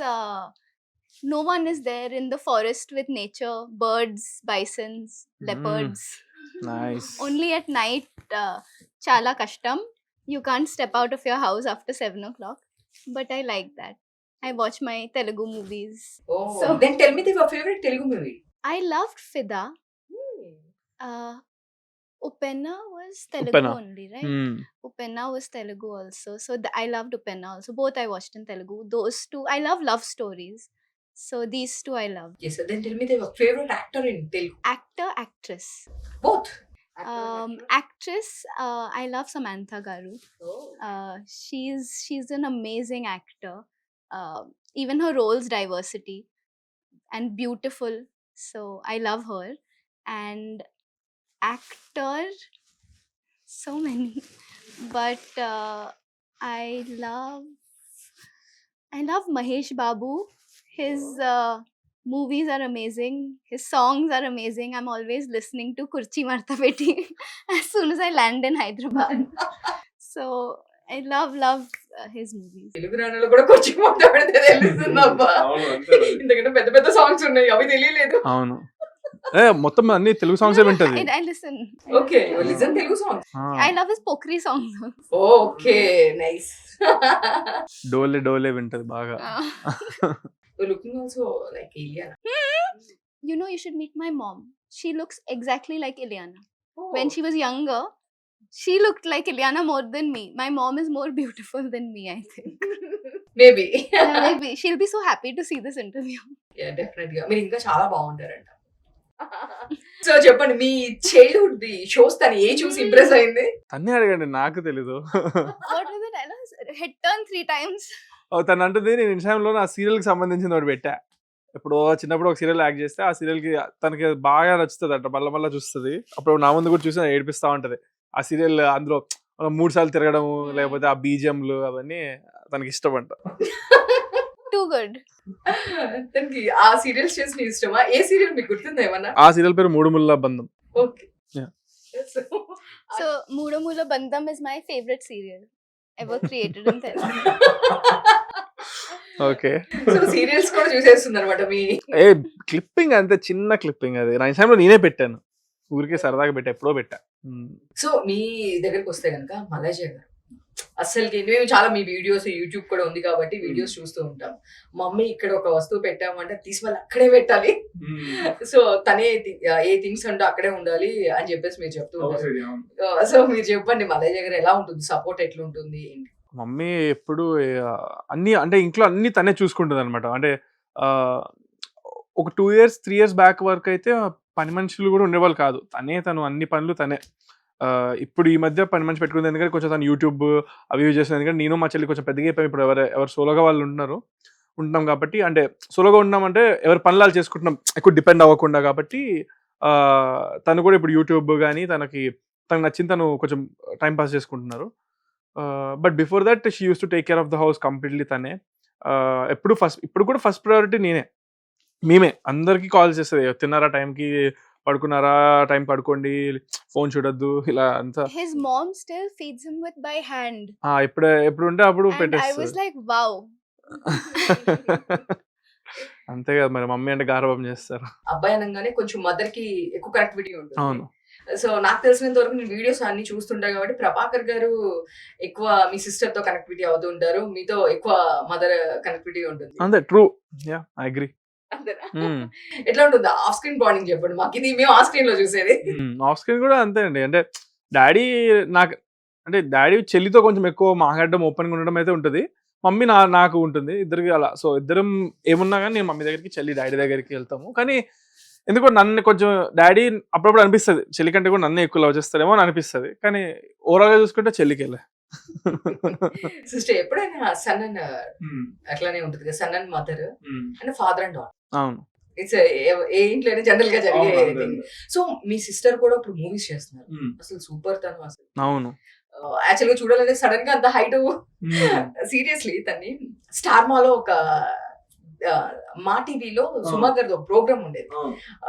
no one is there in the forest with nature, birds, bisons, leopards. Nice. Only at night, chala kashtam. You can't step out of your house after 7 o'clock. But I like that. I watch my Telugu movies. Oh, So- then tell me your favorite Telugu movie. I loved Fida, Upenna was Telugu Upenna. only, right? Hmm. Upenna was Telugu also. So I loved Upenna also. Both I watched in Telugu. Those two, I love love stories. So these two I love. Yes, then tell me the favorite actor in Telugu. Actor, actress. Both. Actress, I love Samantha Garu. She's an amazing actor. Even her roles diversity and beautiful. So I love her. And actor, so many. But I love Mahesh Babu. His movies are amazing. His songs are amazing. I'm always listening to Kurchi Martha Beti as soon as I land in Hyderabad. So I love his movies. Telugu రాణిలో కూడా కొంచెం మాట్లాడితే తెలుస్తుందబ్బా. ఇంతకంటే పెద్ద పెద్ద songs ఉన్నాయి, అవి తెలియలేదు. అవును. మొత్తం అన్ని తెలుగు సాంగ్స్ వింటది. I listen. Okay, listen Telugu songs. I love his Pokri songs. Okay, nice. Dole Dole వింటది బాగా. Looking also like Ileana. You know, you should meet my mom. She looks exactly like Ileana. When she was younger, she looked like Ileana more than me. My mom is more beautiful than me, I think. Maybe. Maybe she'll be so happy to see this interview. Definite గా మీరు ఇంకా చాలా బాగుంటారంట. So చెప్పండి, మీ childhood the shows తను ఏ చూసి impress అయింది? అన్నీ అడగండి, నాకు తెలీదు. What was it? I know. Hit turn 3 times. తను అంటుంది, నేను ఇన్స్టాగ్రామ్లో నా సీరియల్కి సంబంధించింది ఒకటి పెట్టా. ఇప్పుడు చిన్నప్పుడు ఒక సీరియల్ యాక్ట్ చేస్తే ఆ సీరియల్కి తనకి బాగా నచ్చుతుంది అంట, మళ్ళీ మళ్ళీ చూస్తుంది. అప్పుడు నా ముందు కూడా చూసి ఏడిపిస్తూ ఉంటుంది ఆ సీరియల్. అందులో 3 సార్లు తిరగడము, లేకపోతే ఆ బీజియంలు అవన్నీ తనకి ఇష్టం అంట. Too good. తనకి ఆ సీరియల్స్ చేసిన ఇష్టమా? ఏ సీరియల్ మీకు గుర్తుందా ఏమన్నా? ఆ సీరియల్ పేరు మూడు ముళ్ళ బంధం. Okay. Yeah. So Mooda Moola Bandham is my favorite serial ever created in Telugu. Okay. So serials కూడా చూసేస్తుంది అనమాట మీ. క్లిప్పింగ్ అంతే, చిన్న క్లిప్పింగ్ అది. నా ఇన్స్టాగ్రామ్లో నేనే పెట్టాను, ఊరికే సరదాగా పెట్టా, ఎప్పుడో పెట్టా. సో మీ దగ్గరికి వస్తే కనుక మలైజా గారు అసలుకి మేము చాలా మీ వీడియోస్ యూట్యూబ్ కూడా ఉంది కాబట్టి వీడియోస్ చూస్తూ ఉంటాం. మమ్మీ ఇక్కడ ఒక వస్తువు పెట్టామంటే తీసి వాళ్ళు అక్కడే పెట్టాలి, సో తనే ఏ థింగ్స్ అంటే అక్కడే ఉండాలి అని చెప్పేసి మీరు చెప్తూ ఉంటారు. సో మీరు చెప్పండి, మలైజా గారు ఎలా ఉంటుంది, సపోర్ట్ ఎట్లుంటుంది? మమ్మీ ఎప్పుడు అన్ని అంటే ఇంట్లో అన్ని తనే చూసుకుంటుంది అనమాట. అంటే ఒక 2 years 3 years బ్యాక్ వరకు అయితే పని మనుషులు కూడా ఉండేవాళ్ళు కాదు. తను అన్ని పనులు తనే. ఇప్పుడు ఈ మధ్య పని మనిషి పెట్టుకుంది, ఎందుకంటే కొంచెం తను యూట్యూబ్ అవి చేస్తుంది. ఎందుకంటే నేను మా చెల్లి కొంచెం పెద్దగా అయిపోయి ఇప్పుడు ఎవరు సోలోగా వాళ్ళు ఉంటున్నాం కాబట్టి, అంటే సోలోగా ఉన్నామంటే ఎవరి పనులు చేసుకుంటున్నాం, ఎక్కువ డిపెండ్ అవ్వకుండా. కాబట్టి తను కూడా ఇప్పుడు యూట్యూబ్ కానీ తనకు నచ్చింది తను కొంచెం టైం పాస్ చేసుకుంటున్నారు. But before that she use to take care of the house completely తనే. ఇప్పుడు కూడా ఫస్ట్ ప్రయారిటీ మేమే. అందరికీ కాల్ చేస్తుంది, తిన్నారా టైంకి, పడుకున్నారా టైం పడుకోండి, ఫోన్ చూడొద్దు, ఇలా అంతా. His mom still feeds him by hand. ఎప్పుడు ఉంటే అప్పుడు And I was పెట్టేస్తుంది. like, wow. అంతే కదా మరి, మమ్మీ అంటే గారాబం చేస్తారు. అబ్బాయి అనగానే కొంచెం మదర్ కి ఎక్కువ కనెక్టివిటీ ఉంటుంది. అవును. సో నాకు తెలిసినంత వరకు నేను వీడియోస్ అన్ని చూస్తుంటా కాబట్టి ప్రభాకర్ గారు ఎక్కువ మీ సిస్టర్ తో కనెక్టివిటీ అవుతూ ఉంటారు, మీతో ఎక్కువ మదర్ కనెక్టివిటీ ఉంటుంది. అంతే, ట్రూ. Yeah, I agree. అంతేనా? ఎట్లా ఉంటుంది ఆఫ్ స్క్రీన్ బాండింగ్ చెప్పండి మాకు, ఇది మేము ఆఫ్ స్క్రీన్ లో చూసేది. ఆఫ్ స్క్రీన్ కూడా అంతే అండి. అంటే డాడీ చెల్లితో కొంచెం ఎక్కువ మాట్లాడడం, ఓపెన్గా ఉండడం అయితే ఉంటుంది. మమ్మీ నాకు ఉంటుంది, ఇద్దరికి అలా. సో ఇద్దరం ఏమున్నా కానీ నేను మమ్మీ దగ్గరికి, చెల్లి డాడీ దగ్గరికి వెళ్తాము. కానీ ఎందుకో నన్ను కొంచెం డాడీ అప్పుడప్పుడు అనిపిస్తుంది చెల్లి కంటే కూడా నన్ను ఎక్కువ లవ్ చేస్తారేమో అని అనిపిస్తుంది. కానీ ఓవరాల్ గా చూసుకుంటే చెల్లికి వెళ్ళే. సిస్టర్ ఎప్పుడైనా సన్ అండ్ అట్లానే ఉంటుంది కదా, son and mother and father and daughter. అవును. ఇట్స్ ఏ ఇంట్లోనే జనరల్ గా జరిగే thing. సో మీ సిస్టర్ కూడా ఇప్పుడు మూవీస్ చేస్తున్నారు, అసలు సూపర్ తను అసలు. అవును. యాక్చువల్ గా చూడాలంటే సడన్ గా అంత హైట్, సీరియస్లీ తన్ని స్టార్ మాలో ఒక మా టీవీలో సుమా గారిది ఒక ప్రోగ్రామ్ ఉండేది,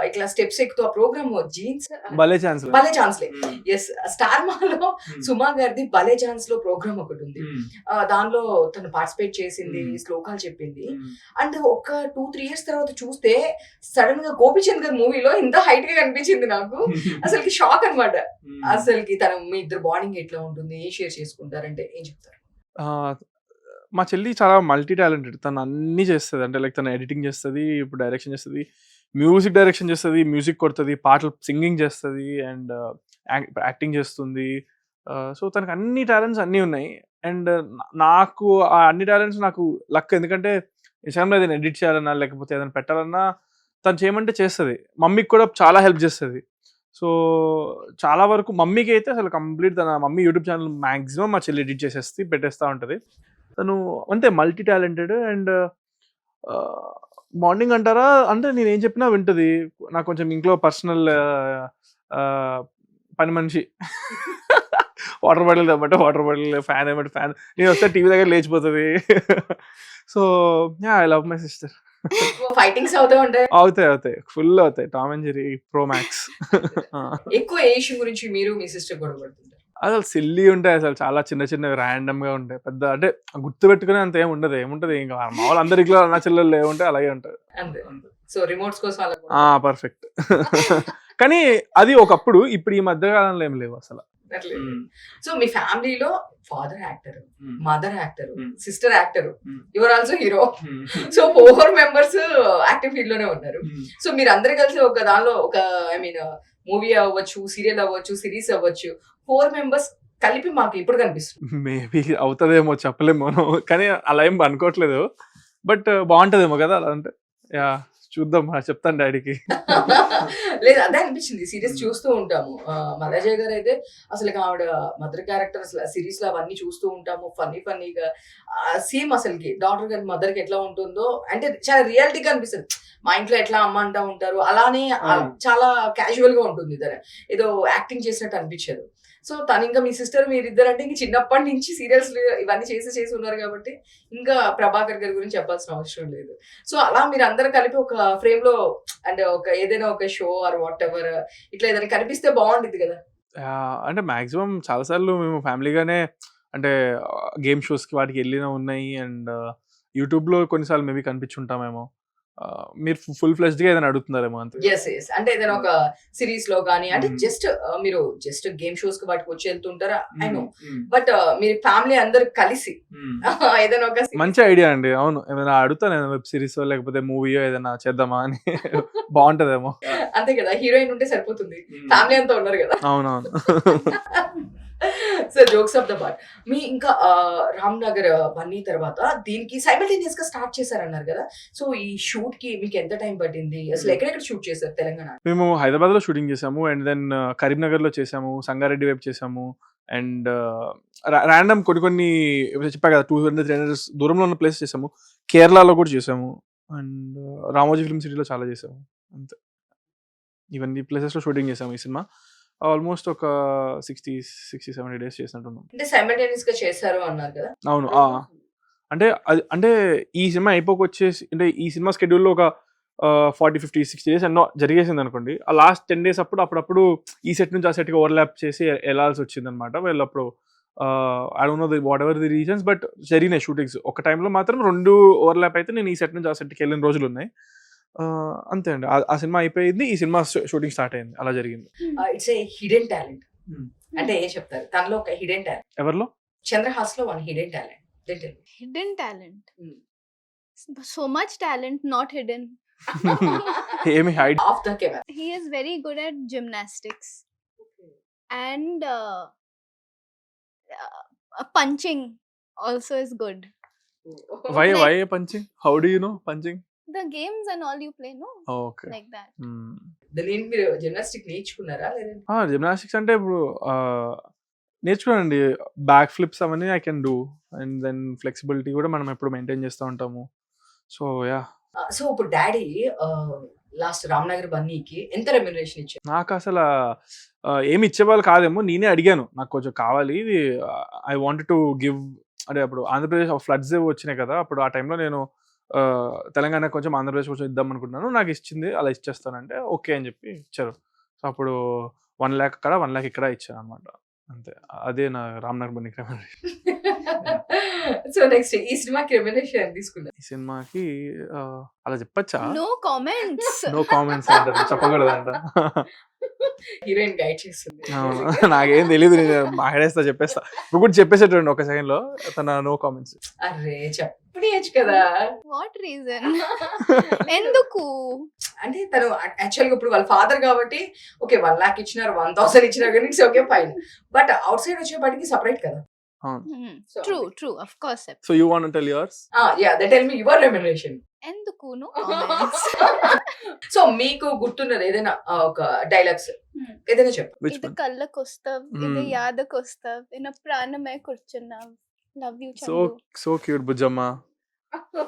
ఇట్లా స్టెప్స్ ఎక్కుతూ. ఆ ప్రోగ్రామ్ జీన్స్ భలే ఛాన్స్లే. ఎస్, స్టార్ మాలో సుమా గారిది భలే ఛాన్స్ లో ప్రోగ్రామ్ ఒకటి ఉంది. దానిలో తను పార్టిసిపేట్ చేసింది, శ్లోకాలు చెప్పింది. అండ్ ఒక 2-3 years తర్వాత చూస్తే సడన్ గా గోపిచంద్ గారి మూవీలో ఇంత హైట్ గా కనిపించింది నాకు. అసలుకి షాక్ అనమాట. అసలుకి తను మీ ఇద్దరు బాండింగ్ ఎట్లా ఉంటుంది, ఏం షేర్ చేసుకుంటారంటే ఏం చెప్తారు? మా చెల్లి చాలా మల్టీ టాలెంటెడ్. తను అన్నీ చేస్తది. అంటే లైక్ తను ఎడిటింగ్ చేస్తది, ఇప్పుడు డైరెక్షన్ చేస్తది, మ్యూజిక్ డైరెక్షన్ చేస్తది, మ్యూజిక్ కొడతది, పాటలు సింగింగ్ చేస్తది అండ్ యాక్టింగ్ చేస్తుంది. సో తనకు అన్ని టాలెంట్స్ అన్నీ ఉన్నాయి. అండ్ నాకు ఆ అన్ని టాలెంట్స్ నాకు లక్. ఎందుకంటే ఇన్‌స్టాగ్రామ్‌లో ఏదైనా ఎడిట్ చేయాలన్నా, లేకపోతే ఏదైనా పెట్టాలన్నా తను చేయమంటే చేస్తది. మమ్మీకి కూడా చాలా హెల్ప్ చేస్తది. సో చాలా వరకు మమ్మీకి అయితే అసలు కంప్లీట్ తన మమ్మీ యూట్యూబ్ ఛానల్ మాక్సిమం మా చెల్లి ఎడిట్ చేసేసి పెట్టేస్తా ఉంటది. తను అంతే మల్టీ టాలెంటెడ్ అండ్ మార్నింగ్ అంటారా అంటే నేనేం చెప్పినా వింటది. నాకు కొంచెం ఇంట్లో పర్సనల్ పని మనిషి. వాటర్ బాటిల్ తెమ్మంటే వాటర్ బాటిల్, ఫ్యాన్ ఏమంటే ఫ్యాన్, నేను వస్తే టీవీ దగ్గర లేచిపోతది. So I love my sister. Fightings అవుతూ ఉంటాయి. అవుతాయి. ఫుల్ అవుతాయి. Tom and Jerry pro max. ఎక్కువ ఏ ఇష్యూ గురించి మీరు మీ సిస్టర్ గొడవ పడుతుంటారు? అసలు సిల్లీ ఉంటాయి. అసలు చాలా చిన్నవి ర్యాండమ్‌గా ఉంటాయి. పెద్ద అంటే గుర్తుపెట్టుకునే అంత ఏముండదు. ఏముంటది ఇంకా మామూలు అందరిలో అన్నా చెల్లెళ్ళు ఏముంటాయి అలాగే ఉంటది. అంతే. సో రిమోట్స్ కోసం అలా పర్ఫెక్ట్. కానీ అది ఒకప్పుడు. ఇప్పుడు ఈ మధ్య కాలంలో ఏం లేవు అసలు. సో మీ ఫ్యామిలీలో father actor, mother actor, sister actor, your also hero. So 4 members active field లోనే ఉన్నారు. సో మీరు అందరు కలిసి ఒక దానిలో ఒక ఐ మీన్ మూవీ అవ్వచ్చు, సీరియల్ అవ్వచ్చు, సిరీస్ అవ్వచ్చు, 4 మెంబర్స్ కలిపి మాకు ఇప్పుడు కనిపిస్తుంది. మేబీ అవుతుందేమో చెప్పలేము మనం. కానీ అలా ఏం అనుకోవట్లేదు. బట్ బాగుంటదేమో కదా అలా అంటే. యా చూద్దాం. చెప్తాను డాడీకి. లేదు అదే అనిపించింది. సీరియస్ చూస్తూ ఉంటాము. మలజయ్ గారు అయితే అసలు ఆవిడ మదర్ క్యారెక్టర్ అసలు సిరీస్ లో అవన్నీ చూస్తూ ఉంటాము. ఫన్నీగా సేమ్ అసలుకి డాక్టర్ గారి మదర్ కి ఎట్లా ఉంటుందో అంటే చాలా రియాలిటీగా అనిపిస్తుంది. మా ఇంట్లో ఎట్లా అమ్మ అంటా ఉంటారు అలానే చాలా క్యాజువల్ గా ఉంటుంది. ఏదో యాక్టింగ్ చేసినట్టు అనిపించదు. సో తను ఇంకా మీ సిస్టర్ మీరిద్దరు అంటే ఇంక చిన్నప్పటి నుంచి సీరియల్స్ ఇవన్నీ చేసి ఉన్నారు కాబట్టి ఇంకా ప్రభాకర్ గారి గురించి చెప్పాల్సిన అవసరం లేదు. సో అలా మీరు అందరు కలిపి ఒక ఫ్రేమ్ లో అంటే ఒక ఏదైనా ఒక షో ఆర్ వాట్ ఎవర్ ఇట్లా ఏదైనా కనిపిస్తే బాగుంటుంది కదా. అంటే మాక్సిమం చాలాసార్లు మేము ఫ్యామిలీగానే అంటే గేమ్ షోస్కి వాటికి వెళ్ళిన ఉన్నాయి. అండ్ యూట్యూబ్లో కొన్నిసార్లు మేబీ కనిపించుంటామేమో. మీరు ఫుల్ ఫ్లెజ్డ్‌గా ఏదైనా అడుగుతున్నారేమో అంతే. ఎస్ అంటే ఏదైనా ఒక సిరీస్ లో కానీ అంటే జస్ట్ మీరు జస్ట్ గేమ్ షోస్ కి వాటికి వచ్చి వెళ్తుంటారా ఐ నో. బట్ మీరు ఫ్యామిలీ అందరు కలిసి ఏదైనా ఒక మంచి ఐడియా అండి. అవును ఏమైనా అడుగుతాను నేను వెబ్ సిరీస్ లేకపోతే మూవీయో ఏదైనా చేద్దామా అని. బాగుంటదేమో. అంతే కదా, హీరోయిన్ ఉంటే సరిపోతుంది, ఫ్యామిలీ అంతా ఉన్నారు కదా. అవునవును. So jokes of the part. మీ ఇంకా రామ్ నగర్ బన్నీ తర్వాత దీనికి సైమల్టేనియస్ గా స్టార్ట్ చేశారన్నారు కదా. సో ఈ షూట్ కి మీకు ఎంత టైం పట్టింది, అసలు ఎక్కడెక్కడ షూట్ చేశారు తెలంగాణ? మేము హైదరాబాద్ లో షూటింగ్ చేసాము అండ్ దెన్ కరీంనగర్ లో చేసాము, సంగారెడ్డి వైపు చేసాము అండ్ ర్యాండమ్ కొన్ని చెప్పా కదా 200-300 దూరంలో ఉన్న ప్లేస్ చేసాము. కేరళలో కూడా చేసాము అండ్ రామోజీ ఫిల్మ్ సిటీలో చాలా చేసాము. అంతే ఇవన్నీ ప్లేసెస్ లో షూటింగ్ చేసాము ఈ సినిమా. ఆల్మోస్ట్ ఒక 60-70 డేస్ చేసినట్టున్నాం. అంటే సైమల్టేనియస్ గా చేశారు అన్నారు కదా. అవును. అంటే ఈ సినిమా అయిపోకొచ్చేసి అంటే ఈ సినిమా షెడ్యూల్లో ఒక 40-50-60 డేస్ ఎన్నో జరిగేసింది అనుకోండి. ఆ లాస్ట్ 10 డేస్ అప్పుడప్పుడు ఈ సెట్ నుంచి ఆ సెట్కి ఓవర్లాప్ చేసి వెళ్ళాల్సి వచ్చింది అనమాట. వీళ్ళప్పుడు I don't know whatever the reasons but జరిగినాయి షూటింగ్స్. ఒక టైంలో మాత్రం 2 ఓవర్లాప్ అయితే నేను ఈ సెట్ నుంచి ఆ సెట్కి వెళ్ళిన రోజులు ఉన్నాయి. అంతే అండి. ఆ సినిమా అయిపోయింది, ఈ సినిమా షూటింగ్ స్టార్ట్ అయింది. అలా జరిగింది. ఇట్స్ ఏ హిడెన్ టాలెంట్ అంటే ఏం చెప్తారు? తనలో ఒక హిడెన్ టాలెంట్. ఎవరిలో? చంద్రహాస్ లో one hidden talent. Hidden talent. So much talent, not hidden. ఏమి hide of the camera. He is very good at gymnastics and punching also is good. Why punching? How do you know punching? The games and all you play, no? Okay. Like that. దీని మీరు gymnastic నేర్చుకున్నారా లేదా? Gymnastics అంటే ఇప్పుడు నేర్చుకున్నానండి. Back flips అవన్నీ I can do and then flexibility కూడా మనం ఎప్పుడు మెయింటైన్ చేస్తూ ఉంటాము. So yeah. సో ఇప్పుడు డాడీ లాస్ట్ రామ్నగర్ బన్నీకి ఎంత రెమ్యునరేషన్ ఇచ్చారు? నాకు అసలు ఏమి ఇచ్చేవాళ్ళు కాదేమో, నేనే అడిగాను నాకు కొంచెం కావాలి, ఇది ఐ వాంటెడ్ టు గివ్. అంటే అప్పుడు ఆంధ్రప్రదేశ్ ఫ్లడ్స్ వచ్చినాయి కదా, అప్పుడు ఆ టైంలో నేను తెలంగాణ కొంచెం ఆంధ్రప్రదేశ్ కొంచెం ఇద్దాం అనుకుంటున్నాను, నాకు ఇచ్చింది అలా ఇచ్చేస్తానంటే ఓకే అని చెప్పి ఇచ్చారు. సో అప్పుడు 1 lakh అక్కడ 1 lakh ఇక్కడ ఇచ్చాను అనమాట. అంతే, అదే నా Ramnagar Bunny remuneration. So next ఈ సినిమాకి రెమ్యునరేషన్ తీసుకున్నారు? ఈ సినిమాకి అలా చెప్పచ్చా? No comments. నో కామెంట్స్ అంటారు, చెప్పకూడదంట. హీరోయిన్ గైడ్ చేస్తుంది. అవును. నాకేం తెలీదు, నేను మాట్లాడేస్తా, చెప్పేస్తా. ఇప్పుడు కూడా చెప్పేసేటండి ఒక సెకండ్ లో, తన నో కామెంట్స్. అరే చెప్పనియచ్చు కదా. What reason? ఎందుకు? అంటే తను యాక్చువల్ గా ఇప్పుడు వాళ్ళ ఫాదర్ కాబట్టి ఓకే 1 lakh ఇచ్చినారు 1000 ఇచ్చినారు కానీ it's okay fine. But out side వచ్చేపాటికి సపరేట్ కదా. అవును. So, true of course. So you want to tell yours? Yeah they tell me your remuneration. ఎందుకు నో కామెంట్స్? సో మీకు గుర్తున్నది ఏదైనా ఒక డైలాగ్స్ ఏదైనా చెప్పు. విచ్ ఇది వన్? కళ్ళకు వస్తావ్, ఇది యాదకు వస్తావ్, నా ప్రాణమే కూర్చున్నావ్, love you so Chandu. So cute Bujjamma.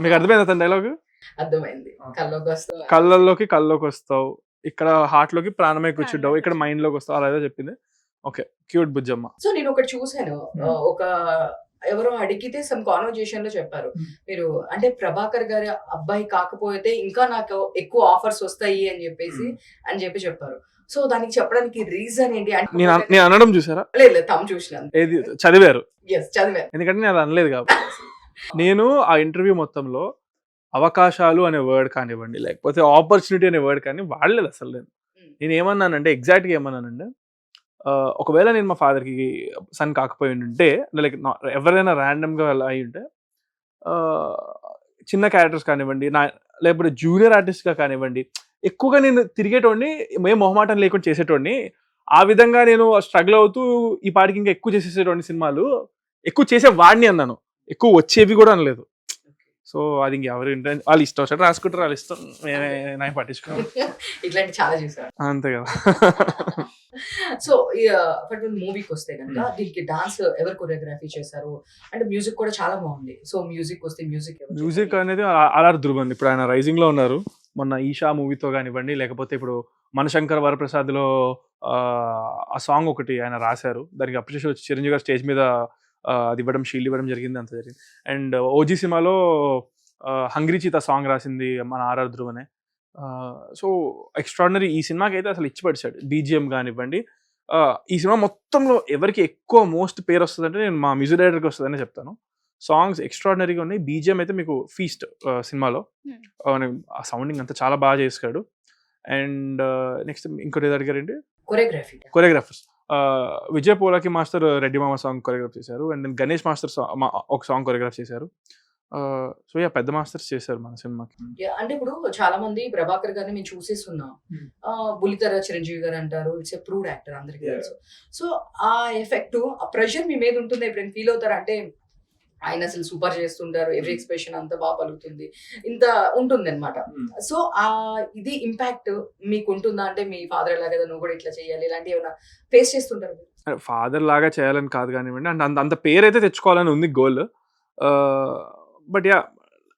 మీకు అర్థమైంది అతని డైలాగ్? అర్థమైంది. కల్లోకి వస్తావు. కళ్ళలోకి వస్తావు, ఇక్కడ హార్ట్ లోకి ప్రాణమే కూర్చుంటావు, ఇక్కడ మైండ్ లోకి వస్తావు, అలా ఏదో చెప్పింది. Okay, cute Bujjamma. సో నేను ఒకటి చూసాను, ఒక ఎవరో అడిగితే సమ్ కాన్వర్జేషన్ లో చెప్పారు, మీరు అంటే ప్రభాకర్ గారి అబ్బాయి కాకపోతే ఇంకా నాకు ఎక్కువ ఆఫర్స్ వస్తాయి అని చెప్పి చెప్పారు. సో దానికి చెప్పడానికి రీజన్ ఏంటి అంటే నేను అనడం చూసారా? లేదు తమ చూసినాను. ఏది చదివారు? చదివాను. ఎందుకంటే నేను అది అనలేదు కాబట్టి. నేను ఆ ఇంటర్వ్యూ మొత్తంలో అవకాశాలు అనే వర్డ్ కానివ్వండి, లేకపోతే ఆపర్చునిటీ అనే వర్డ్ కానీ వాడలేదు అసలు. నేను ఏమన్నానంటే, ఎగ్జాక్ట్గా ఏమన్నానంటే, ఒకవేళ నేను మా ఫాదర్కి సన్ కాకపోయి ఉంటే, లైక్ ఎవరైనా ర్యాండమ్గా అయి ఉంటే, చిన్న క్యారెక్టర్స్ కానివ్వండి, లేకపోతే జూనియర్ ఆర్టిస్ట్గా కానివ్వండి, ఎక్కువగా నేను తిరిగేటోడిని, మేము మొహమాటం లేకుండా చేసేటోడిని. ఆ విధంగా నేను స్ట్రగుల్ అవుతూ ఈ పాటికి ఇంకా ఎక్కువ చేసేసేటోడిని, సినిమాలు ఎక్కువ చేసే వాడిని అన్నాను, ఎక్కువ వచ్చేవి కూడా అనలేదు. సో అది ఇంక ఎవరు వాళ్ళు ఇష్టం వచ్చారు రాసుకుంటారు, వాళ్ళు ఇష్టం, నేను పట్టించుకోవాలి. ఇట్లాంటి చాలా చూసాను. అంతే కదా. సో మూవీకి వస్తే కనుక దీనికి డాన్స్ ఎవరు కొరియోగ్రఫీ చేశారు అంటే మ్యూజిక్ కూడా చాలా బాగుంది. సో మ్యూజిక్ వస్తే మ్యూజిక్ అనేది ఆర్ఆర్ ధ్రువ్ అండి. ఇప్పుడు ఆయన రైజింగ్ లో ఉన్నారు. మొన్న ఈషా మూవీతో కానివ్వండి, లేకపోతే ఇప్పుడు మనశంకర్ వరప్రసాద్లో ఆ సాంగ్ ఒకటి ఆయన రాశారు, దానికి అప్రిషియేషన్ వచ్చి చిరంజీవి గారు స్టేజ్ మీద అది ఇవ్వడం, షీల్డ్ ఇవ్వడం జరిగింది, అంత జరిగింది. అండ్ ఓజీ సినిమాలో హంగ్రీ చీత సాంగ్ రాసింది మన ఆర్ఆర్ ధ్రువ్ అనే. So extraordinary. ఈ సినిమాకి అయితే అసలు ఇచ్చి పడిచాడు. బీజిఎం కానివ్వండి, ఈ సినిమా మొత్తంలో ఎవరికి ఎక్కువ మోస్ట్ పేరు వస్తుంది అంటే నేను మా మ్యూజిక్ డైరెక్టర్కి వస్తుందని చెప్తాను. సాంగ్స్ ఎక్స్ట్రాడినరీగా ఉన్నాయి. బీజిఎం అయితే మీకు ఫీస్ట్ సినిమాలో ఆ సౌండింగ్ అంతా చాలా బాగా చేశాడు. అండ్ నెక్స్ట్ ఇంకోటి ఏది అడిగారండి? కొరియోగ్రాఫర్స్ విజయ్ పోలాకి మాస్టర్ రెడ్డి మామ సాంగ్ కొరియోగ్రాఫ్ చేశారు. అండ్ దెన్ గణేష్ మాస్టర్ ఒక సాంగ్ కొరియోగ్రాఫ్ చేశారు. సో పెద్ద మాస్టర్స్ చేశారు మన సినిమాకి. అంటే ఇప్పుడు చాలా మంది ప్రభాకర్ గారిని మేము చూసేస్తున్నాం, బుల్లితెర చిరంజీవి గారు అంటారు, ఇట్స్ ఎ ప్రూవ్డ్ యాక్టర్ అందరికీ తెలుసు. సో ఆ ఎఫెక్ట్, ఆ ప్రెషర్ మీ మీద ఉంటుంది, ఎప్పుడైనా ఫీల్ అవుతారు అంటే ఆయన అసలు సూపర్ చేస్తుంటారు, ఎవ్రీ ఎక్స్ప్రెషన్ అంతా బాగా పలుకుతుంది, ఇంత ఉంటుంది అనమాట. సో ఆ ఇది ఇంపాక్ట్ మీకు ఉంటుందా అంటే మీ ఫాదర్ లాగా నువ్వు కూడా ఇట్లా చేయాలి ఇలాంటివి ఏమైనా ఫేస్ చేస్తుంటారు? ఫాదర్ లాగా చేయాలని కాదు కానివ్వండి, అంటే అంత పేరు అయితే తెచ్చుకోవాలని ఉంది goal. But yeah,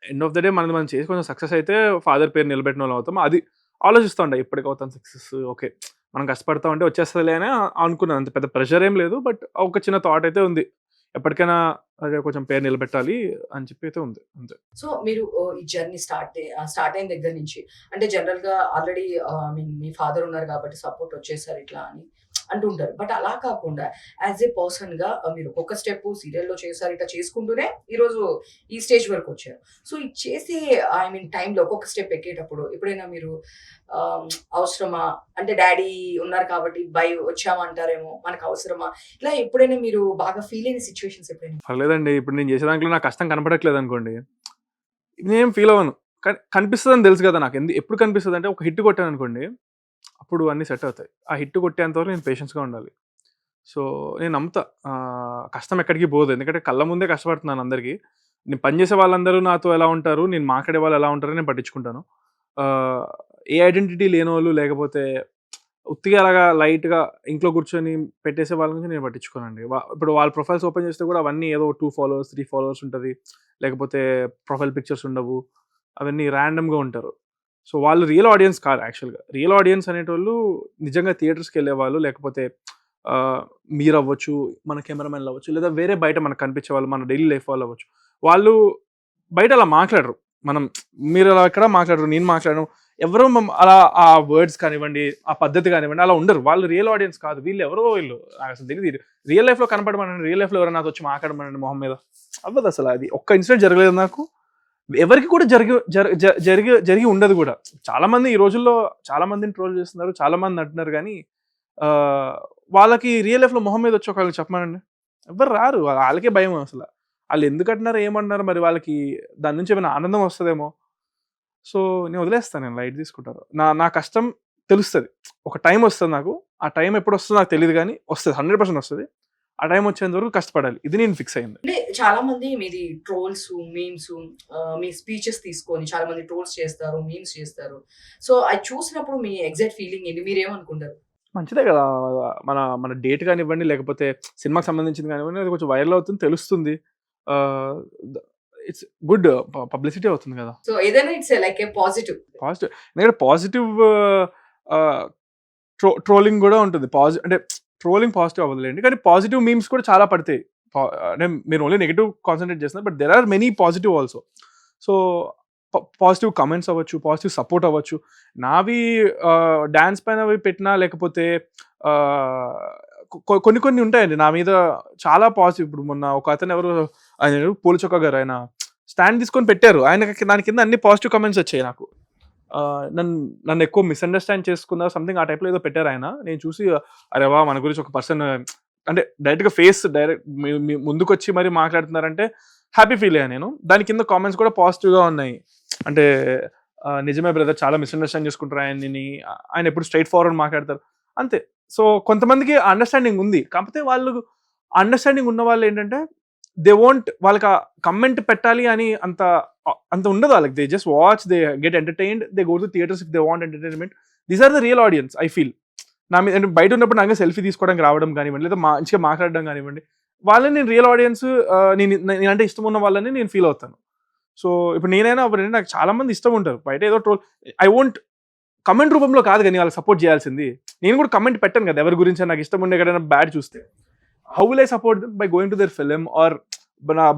end of the day మనం చేసి కొంచెం సక్సెస్ అయితే ఫాదర్ పేరు నిలబెట్టిన వాళ్ళు అవుతాం. అది ఆలోచిస్తూ ఉండే ఇప్పటికి అవుతాం సక్సెస్, ఓకే మనం కష్టపడతా ఉంటే వచ్చేస్తుందిలే అని అనుకున్నాను. అంత పెద్ద ప్రెషర్ ఏం లేదు, బట్ ఒక చిన్న థాట్ అయితే ఉంది, ఎప్పటికైనా అదే కొంచెం పేరు నిలబెట్టాలి అని చెప్పి అయితే ఉంది, అంతే. సో మీరు ఈ జర్నీ స్టార్ట్ అయిన దగ్గర నుంచి అంటే జనరల్ గా ఆల్రెడీ మీ ఫాదర్ ఉన్నారు కాబట్టి సపోర్ట్ వచ్చేసారు ఇట్లా అని అంటుంటారు. బట్ అలా కాకుండా యాజ్ ఏ పర్సన్ గా మీరు ఒక్కొక్క స్టెప్ సీరియల్లో చేశారు, ఇట్లా చేసుకుంటూనే ఈరోజు ఈ స్టేజ్ వరకు వచ్చారు. సో ఇది చేసే టైంలో ఒక్కొక్క స్టెప్ ఎక్కేటప్పుడు ఎప్పుడైనా మీరు అవసరమా అంటే డాడీ ఉన్నారు కాబట్టి వచ్చామంటారేమో, మనకు అవసరమా, ఇలా ఎప్పుడైనా మీరు బాగా ఫీల్ అయిన సిచ్యువేషన్స్ ఎప్పుడైనా? పర్లేదండి, ఇప్పుడు నేను చేసే దాంట్లో నాకు కష్టం కనపడట్లేదు అనుకోండి, నేనేం ఫీల్ అవ్వను. కనిపిస్తుంది అని తెలుసు కదా నాకు. ఎప్పుడు కనిపిస్తుంది అంటే, ఒక హిట్ కొట్టాను అనుకోండి, అప్పుడు అన్నీ సెట్ అవుతాయి. ఆ హిట్ కొట్టేంతవరకు నేను పేషెన్స్గా ఉండాలి. సో నేను నమ్ముతా, కష్టం ఎక్కడికి పోదు, ఎందుకంటే కళ్ళ ముందే కష్టపడుతున్నాను అందరికీ. నేను పనిచేసే వాళ్ళందరూ నాతో ఎలా ఉంటారు, నేను మాట్లాడే వాళ్ళు ఎలా ఉంటారో నేను పట్టించుకుంటాను. ఏ ఐడెంటిటీ లేని వాళ్ళు, లేకపోతే ఉత్తిగా అలాగా లైట్గా ఇంట్లో కూర్చొని పెట్టేసే వాళ్ళ నుంచి నేను పట్టించుకోనండి. ఇప్పుడు వాళ్ళ ప్రొఫైల్స్ ఓపెన్ చేస్తే కూడా అవన్నీ ఏదో 2 followers 3 followers ఉంటుంది, లేకపోతే ప్రొఫైల్ పిక్చర్స్ ఉండవు, అవన్నీ ర్యాండమ్గా ఉంటారు. సో వాళ్ళు రియల్ ఆడియన్స్ కాదు. యాక్చువల్గా రియల్ ఆడియన్స్ అనేటోళ్ళు నిజంగా థియేటర్స్కి వెళ్ళేవాళ్ళు, లేకపోతే మీరు అవ్వచ్చు, మన కెమెరామెన్లు అవ్వచ్చు, లేదా వేరే బయట మనకు కనిపించే వాళ్ళు, మన డైలీ లైఫ్ వాళ్ళు అవ్వచ్చు. వాళ్ళు బయట అలా మాట్లాడరు, మీరు అలా ఎక్కడ మాట్లాడరు, నేను మాట్లాడను, ఎవరో అలా ఆ వర్డ్స్ కానివ్వండి, ఆ పద్ధతి కానివ్వండి అలా ఉండరు. వాళ్ళు రియల్ ఆడియన్స్ కాదు, వీళ్ళు ఎవరో వీళ్ళు నాకు అసలు తెలియదు. రియల్ లైఫ్లో కనపడమనండి, రియల్ లైఫ్లో ఎవరైనా నాతో వచ్చి మాట్లాడమనండి మొహం మీద, అవ్వదు అసలు. అది ఒక్క ఇన్సిడెంట్ జరగలేదు నాకు, ఎవరికి కూడా జరిగి ఉండదు కూడా. చాలా మంది ఈ రోజుల్లో చాలా మందిని ట్రోల్ చేస్తున్నారు, చాలా మంది అంటున్నారు, కానీ వాళ్ళకి రియల్ లైఫ్లో మొహం మీద వచ్చి ఒకళ్ళకి చెప్పమనండి, ఎవరు రారు. వాళ్ళకే భయం అసలు. వాళ్ళు ఎందుకు అంటున్నారు ఏమన్నారు, మరి వాళ్ళకి దాని నుంచి ఏమైనా ఆనందం వస్తుందేమో. సో నేను వదిలేస్తాను, నేను లైట్ తీసుకుంటాను. నా కష్టం తెలుస్తుంది, ఒక టైం వస్తుంది నాకు. ఆ టైం ఎప్పుడు వస్తుందో నాకు తెలియదు, కానీ వస్తుంది, 100% వస్తుంది. ఆ టైం వచ్చేంత వరకు కష్టపడాలి, ఇది నేను ఫిక్స్ అయింది. అంటే చాలా మంది మీది ట్రోల్స్, మీమ్స్, మీ స్పీచెస్ తీసుకొని చాలా మంది ట్రోల్స్ చేస్తారు, మీమ్స్ చేస్తారు. సో అది చూసినప్పుడు మీ ఎగ్జాక్ట్ ఫీలింగ్ ఏంటి, మీరేమనుకుంటారు? మంచిదే కదా, మన మన డేట్ కానివ్వండి, లేకపోతే సినిమాకి సంబంధించింది కానివ్వండి, అది కొంచెం వైరల్ అవుతుంది, తెలుస్తుంది. ఇట్స్ గుడ్ పబ్లిసిటీ అవుతుంది కదా. సో ఏదైనా it's like A positive. Positive, ఎందుకంటే పాజిటివ్ ట్రోలింగ్ కూడా ఉంటుంది. అంటే ట్రోలింగ్ పాజిటివ్ అవ్వదులేండి, కానీ పాజిటివ్ మీమ్స్ కూడా చాలా పడతాయి. అంటే మీరు ఓన్లీ నెగిటివ్ కాన్సన్ట్రేట్ చేస్తున్నారు, but there are many positive also. So positive comments అవ్వచ్చు, పాజిటివ్ సపోర్ట్ అవ్వచ్చు. నావి డ్యాన్స్ పైన పెట్టినా, లేకపోతే కొన్ని ఉంటాయండి నా మీద చాలా పాజిటివ్. ఇప్పుడు మొన్న ఒక అతను ఎవరు, ఆయన పూలచొక్క గారు, ఆయన స్టాండ్ తీసుకొని పెట్టారు, ఆయన దాని కింద అన్ని పాజిటివ్ కమెంట్స్ వచ్చాయి నాకు. నన్ను ఎక్కువ మిస్అండర్స్టాండ్ చేసుకున్నా సంథింగ్, ఆ టైప్లో ఏదో పెట్టారు ఆయన. నేను చూసి అరే వా, మన గురించి ఒక పర్సన్ అంటే డైరెక్ట్గా డైరెక్ట్ ముందుకు వచ్చి మరి మాట్లాడుతున్నారంటే హ్యాపీ ఫీల్ అయ్యాను నేను. దాని కింద కామెంట్స్ కూడా పాజిటివ్గా ఉన్నాయి. అంటే నిజమే బ్రదర్, చాలా మిస్అండర్స్టాండ్ చేసుకుంటారు ఆయన ఎప్పుడు స్ట్రైట్ ఫార్వర్డ్ మాట్లాడతారు అంతే. సో కొంతమందికి అండర్స్టాండింగ్ ఉంది, కాకపోతే వాళ్ళు అండర్స్టాండింగ్ ఉన్న వాళ్ళు ఏంటంటే దే వోంట్, వాళ్ళకి కమెంట్ పెట్టాలి అని అంత ఉండదు వాళ్ళకి. They just watch, they get entertained, they go to theatres if they want entertainment. These are the real audience I feel. నా మీద అంటే బయట ఉన్నప్పుడు నాకు సెల్ఫీ తీసుకోవడానికి రావడం కానివ్వండి, లేదా మంచిగా మాట్లాడడం కానివ్వండి, వాళ్ళని నేను రియల్ ఆడియన్స్, నేనంటే ఇష్టం ఉన్న వాళ్ళని నేను ఫీల్ అవుతాను. సో ఇప్పుడు నేనైనా నాకు చాలా మంది ఇష్టం ఉంటారు, బయట ఏదో ట్రోల్, ఐ వోంట్ కమెంట్ రూపంలో కాదు కానీ వాళ్ళకి సపోర్ట్ చేయాల్సింది. నేను కూడా కమెంట్ పెట్టాను కదా ఎవరి గురించి నాకు ఇష్టం ఉండే ఎక్కడైనా బ్యాడ్ చూస్తే. How will I support them? By going to their film or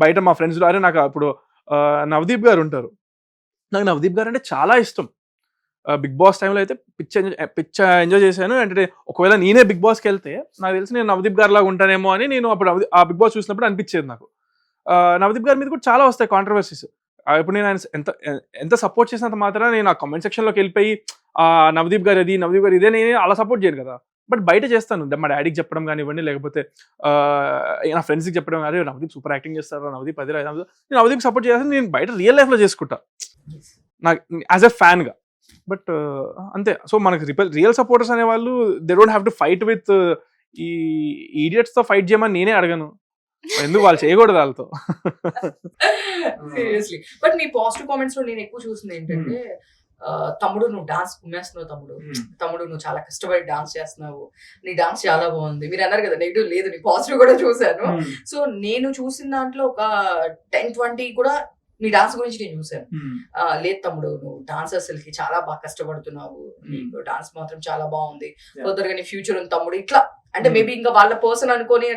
బయట మా ఫ్రెండ్స్లో. అరే నాకు ఇప్పుడు నవదీప్ గారు ఉంటారు, నాకు నవదీప్ గారు అంటే చాలా ఇష్టం. బిగ్ బాస్ టైంలో అయితే పిచ్చ ఎంజాయ్ చేశాను. అంటే ఒకవేళ నేనే బిగ్ బాస్కి వెళ్తే నాకు తెలిసి నేను నవదీప్ గారి లాగా ఉంటానేమో అని నేను అప్పుడు ఆ బిగ్ బాస్ చూసినప్పుడు అనిపించేది నాకు. నవదీప్ గారి మీద కూడా చాలా వస్తాయి కాంట్రవర్సీస్. ఇప్పుడు నేను ఆయన ఎంత సపోర్ట్ చేసినంత మాత్రం నేను ఆ కామెంట్ సెక్షన్లోకి వెళ్ళిపోయి నవదీప్ గారు ఇదే నేను అలా సపోర్ట్ చేయను కదా. బట్ బయట చేస్తాను, మా డాడీకి చెప్పడం కానివ్వండి, లేకపోతే నా ఫ్రెండ్స్కి చెప్పడం కానీ, నవదీప్ సూపర్ యాక్టింగ్ చేస్తారు, నవదీప్ అది, నేను నవదీప్ సపోర్ట్ చేస్తాను. నేను బయట రియల్ లైఫ్లో చేసుకుంటా నాకు యాజ్ ఎ ఫ్యాన్గా. బట్ అంతే. సో మనకి రియల్ సపోర్టర్స్ అనే వాళ్ళు they don't have to fight with ఈ ఈడియట్స్తో ఫైట్ చేయమని నేనే అడగను, ఎందుకు వాళ్ళు చేయకూడదు వాళ్ళతో. Seriously. But me positive comments లో నేను ఎక్కువ చూసింది ఏంటంటే, తమ్ముడు నువ్వు డాన్స్ కుమ్మేస్తున్నావు, తమ్ముడు నువ్వు చాలా కష్టపడి డాన్స్ చేస్తున్నావు, నీ డాన్స్ చాలా బాగుంది. మీరు అన్నారు కదా నెగిటివ్ లేదు, నీ పాజిటివ్ కూడా చూసాను. సో నేను చూసిన దాంట్లో ఒక 10-20 కూడా నీ డాన్స్ గురించి నేను చూసాను. లేదు తమ్ముడు, నువ్వు డాన్స్ అసలుకి చాలా బాగా కష్టపడుతున్నావు, నీకు డాన్స్ మాత్రం చాలా బాగుంది, ఫర్దర్ గా నీ ఫ్యూచర్ ఉంది తమ్ముడు, ఇట్లా. అంటే మేబీ ఇంకా వాళ్ళ పర్సన్ అనుకొని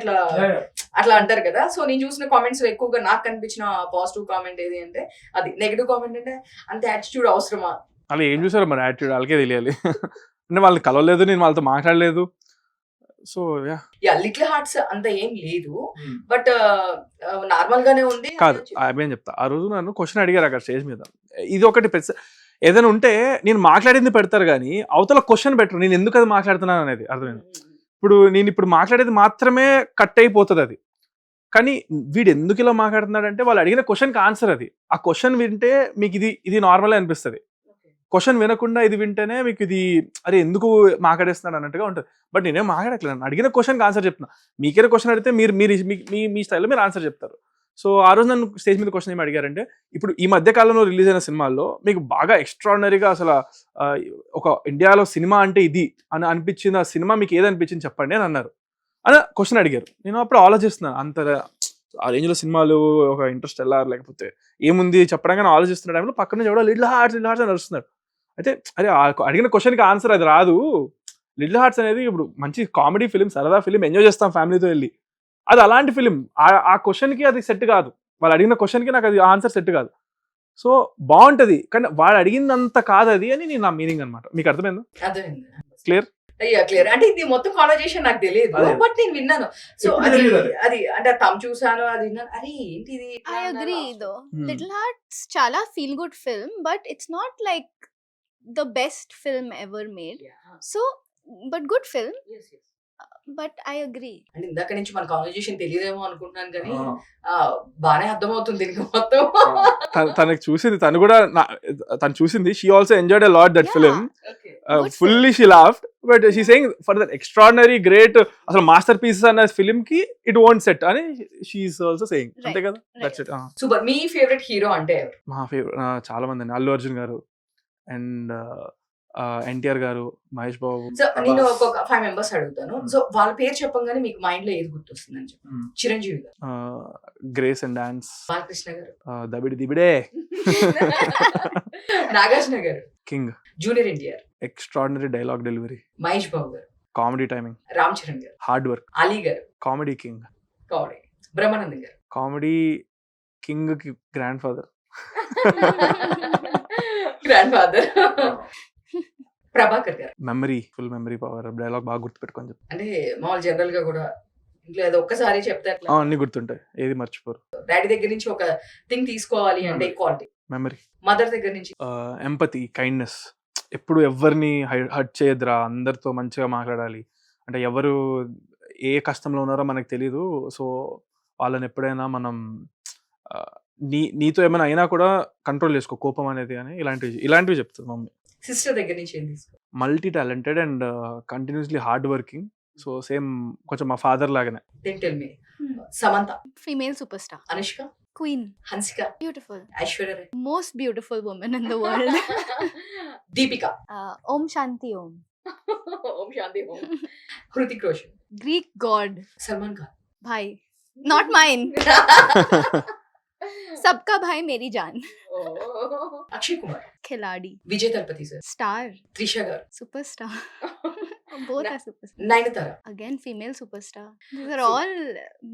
అట్లా అంటారు కదా. సో నేను చూసిన కామెంట్స్ లో ఎక్కువగా నాకు కనిపించిన పాజిటివ్ కామెంట్ ఏది అంటే అది. నెగిటివ్ కామెంట్ అంటే అంత యాటిట్యూడ్ అవసరమా? అలా ఏం చూసారు మరి, యాటిట్యూడ్ వాళ్ళకే తెలియాలి. అంటే వాళ్ళని కలవలేదు, నేను వాళ్ళతో మాట్లాడలేదు. సో లిటిల్ హార్ట్స్ అంత ఏం లేదు, బట్ నార్మల్ గానే ఉంది. కాదు ఏం చెప్తా, ఆ రోజు నన్ను క్వశ్చన్ అడిగారు అక్కడ స్టేజ్ మీద. ఇది ఒకటి ఏదైనా ఉంటే నేను మాట్లాడింది పెడతారు కానీ అవతల క్వశ్చన్ పెట్టరు, నేను ఎందుకు అది మాట్లాడుతున్నాను అనేది అర్థమైంది. ఇప్పుడు మాట్లాడేది మాత్రమే కట్ అయిపోతుంది అది, కానీ వీడు ఎందుకు ఇలా మాట్లాడుతున్నాడంటే వాళ్ళు అడిగిన క్వశ్చన్కి ఆన్సర్ అది. ఆ క్వశ్చన్ వింటే మీకు ఇది నార్మల్ అనిపిస్తుంది, క్వశ్చన్ వినకుండా ఇది వింటేనే మీకు ఇది అరే ఎందుకు మాట్లాడేస్తున్నాడు అన్నట్టుగా ఉంటుంది. బట్ నేనేం మాట్లాడట్లేదు, అడిగిన క్వశ్చన్కి ఆన్సర్ చెప్తున్నా. మీకేనా క్వశ్చన్ అడిగితే మీ స్టైల్లో మీరు ఆన్సర్ చెప్తారు. సో ఆ రోజు నన్ను స్టేజ్ మీద క్వశ్చన్ ఏమి అడిగారంటే, ఇప్పుడు ఈ మధ్య కాలంలో రిలీజ్ అయిన సినిమాల్లో మీకు బాగా ఎక్స్ట్రాడినరీగా అసలు ఒక ఇండియాలో సినిమా అంటే ఇది అని అనిపించింది, ఆ సినిమా మీకు ఏది అనిపించింది చెప్పండి అని అన్నారు అని క్వశ్చన్ అడిగారు. నేను అప్పుడు ఆలోచిస్తున్నాను, అంత ఆ రేంజ్లో సినిమాలు, ఒక ఇంట్రెస్ట్ వెళ్ళారు లేకపోతే ఏముంది చెప్పడానికి ఆలోచిస్తున్న టైంలో పక్కన నుంచి ఎవడో లిటిల్ హార్ట్స్ అని నడుస్తున్నాడు. అయితే అరే అడిగిన క్వశ్చన్కి ఆన్సర్ అది రాదు. లిటిల్ హార్ట్స్ అనేది ఇప్పుడు మంచి కామెడీ ఫిలిం, సరదా ఫిలిం, ఎంజాయ్ చేస్తాం ఫ్యామిలీతో వెళ్ళి. అది అలాంటి ఫిలిం, ఆ క్వశ్చన్కి అది సెట్ కాదు, వాళ్ళు అడిగిన క్వశ్చన్కి నాకు అది ఆన్సర్ సెట్ కాదు. సో బాగుంటది కానీ వాడు అడిగిందంత కాదు అది అని నా మీనింగ్ అనమాట. మీకు అర్థమైందా? క్లియర్? క్లియర్. అంటే ఇది మొత్తం కాన్వర్జేషన్ నాకు తెలియదు, బట్ నేను విన్నాను. సో అది అంటే తమ్ చూసాను, అది విన్నాను. అరే ఏంటి ఇది? I agree though. Little Hearts chala feel good film, but it's not like the best film ever made. So but good film. But I agree. అంటే ఇందాక నుంచి మన కాన్వర్జేషన్ తెలియదేమో అనుకుంటున్నాను కానీ బానే అర్థమవుతుంది ఇంకా మొత్తం. తనకు చూసింది, తను చూసింది. She also enjoyed a lot that film. Okay. Good fully she laughed. But she saying for that extraordinary great అసలు మాస్టర్ పీసెస్ అన్న ఫిలిం కి ఇట్ వోంట్ సెట్ అని షీఈస్ ఆల్సో సేయింగ్. అంతే కదా, that's it. Super. Me favourite hero అంటే ఎవరు? మా favourite చాలా మంది అండి. అల్లు అర్జున్ గారు అండ్ ఎన్టీఆర్ గారు, మహేష్ బాబు. సో నేను ఒక 5 మెంబర్స్ అడుగుతాను. సో వాళ్ళ పేరు చెప్పగానే మీకు మైండ్ లో ఏది గుర్తొస్తుందని చెప్పి. చిరంజీవి గారు, గ్రేస్ అండ్ డాన్స్, బాలకృష్ణ గారు, దబిడి దిబిడే, నాగార్జున గారు, king, junior NTR, extraordinary dialogue delivery, Mahesh Babu గారు, కామెడీ టైమింగ్, రామ్ చరణ్ గారు, హార్డ్ వర్క్, అలీ గారు, కామెడీ కింగ్, కామెడీ, బ్రహ్మానందం గారు, కామెడీ కింగ్ కి grandfather, grandfather, Prabhakar గారు. Memory, full memory power, dialogue బాగా గుర్తుపెట్టుకొని చెప్పి. అంటే మామూలు జనరల్ గా కూడా ఇంట్లో ఏదో ఒక్కసారి చెప్తే అట్లా అన్ని గుర్తుంటాయి, ఏది మర్చిపోరు. డాడీ దగ్గర నుంచి ఒక థింగ్ తీసుకోవాలి అంటే ఈక్వాలిటీ. మెమరీ, మదర్ దగ్గర నుంచి ఎంపతి, కైండ్నెస్. ఎప్పుడు ఎవరిని హర్ట్ చేయద్దురా, అందరితో మంచిగా మాట్లాడాలి. అంటే ఎవరు ఏ కష్టంలో ఉన్నారో మనకు తెలీదు. సో వాళ్ళని ఎప్పుడైనా మనం నీతో ఏమైనా అయినా కూడా కంట్రోల్ చేసుకో, కోపం అనేది అని ఇలాంటివి చెప్తుంది మమ్మీ. సిస్టర్ దగ్గర నుంచి ఏం తీసుకో? Multi talented and continuously hard working. So same కొంచెం మా ఫాదర్ లాగానే. Tell me. Samantha, Female superstar. Anushka, Queen. Hansika, Beautiful. Aishwarya Rai, Most beautiful woman in the world. Deepika, Om Shanti Om. Om Shanti Om, Hrithik Roshan, Greek god. Salman Khan, Bhai. Not mine. सबका भाई मेरी जान. అక్షయ్ కుమార్, खिलाड़ी. Vijay Thalapathy sir, Star. Trisha garu, Superstar. Both are superstars. Nayanthara. Again, female superstar. These are all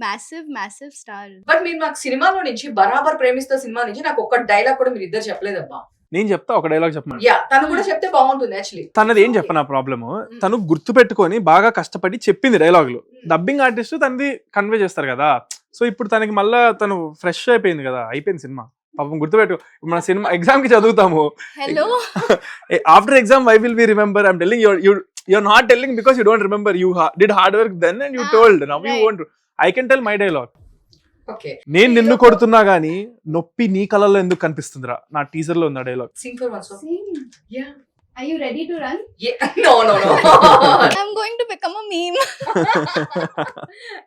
massive stars. But మీరు నాకు సినిమాలో నుంచి బరాబర్ ప్రేమిస్తా సినిమా నుంచి నాకు ఒక్క డైలాగ్ కూడా మీరు ఇద్దరు చెప్పలేదబ్బా. నేను చెప్తా, ఒక డైలాగ్ చెప్పమని. యా, తను కూడా చెప్తే బాగుంటుంది యాక్చువల్లీ. తనది ఏం చెప్పనా ప్రాబ్లమ్, తను గుర్తు పెట్టుకొని బాగా కష్టపడి చెప్పింది డైలాగులు. డబ్బింగ్ ఆర్టిస్ట్ తనది కన్వే చేస్తారు కదా. సో ఇప్పుడు తనకి మళ్ళా తను ఫ్రెష్ అయిపోయింది కదా, అయిపోయింది సినిమా. పాపం గుర్తుపెట్టు, మన సినిమా ఎగ్జామ్ కి చదువుతాము. Hello. After exam why will be remember? I'm telling you're not telling because you don't remember. You did hard work then and you told. Now you right. won't. I can tell my dialogue. Okay, నేను నిన్ను కొడుతున్నా గానీ నొప్పి నీ కళ్ళల్లో ఎందుకు కనిపిస్తుందిరా, నా teaser లో ఉంది ఆ dialogue. Sing for one song. Sing. Yeah. Are you ready to run? No. I'm going to become a meme.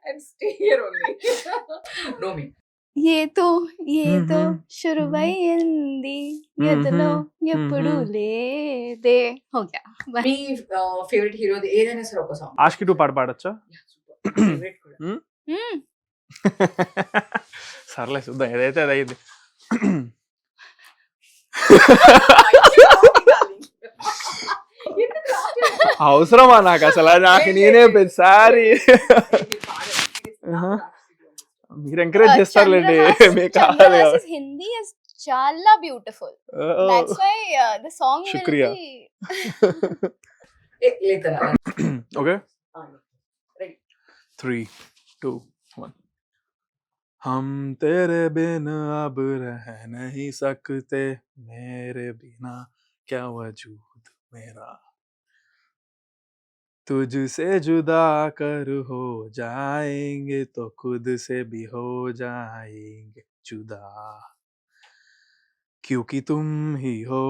I'm stay here only. No me. ये तो शुरुవైంది ఎదలో ఎప్పుడు లేదే. हो गया. మీ ఫేవరెట్ హీరోది ఏదైనా సరే ఒక సాంగ్. ఆష్కి 2 పాట పాడొచ్చా? ఫేవరెట్ కూడా. సర్లే చూద్దాం, ఏదైతే అది అయింది. అవసరమా నాకు అసలు? నాకు నేనే ప్రతిసారి మీరు ఎంకరేజ్ చేస్తారులేండి, మీకు కావాలి. Chandra's Hindi is చాలా beautiful. That's why the song will Shukriya. be. లేదనా. Okay, ready. 3, 2, 1. हम तेरे बिन अब रह नहीं सकते, मेरे बिना क्या वजूद मेरा, तुझसे जुदा कर हो जाएंगे तो खुद से भी हो जाएंगे जुदा, क्योंकि तुम ही हो,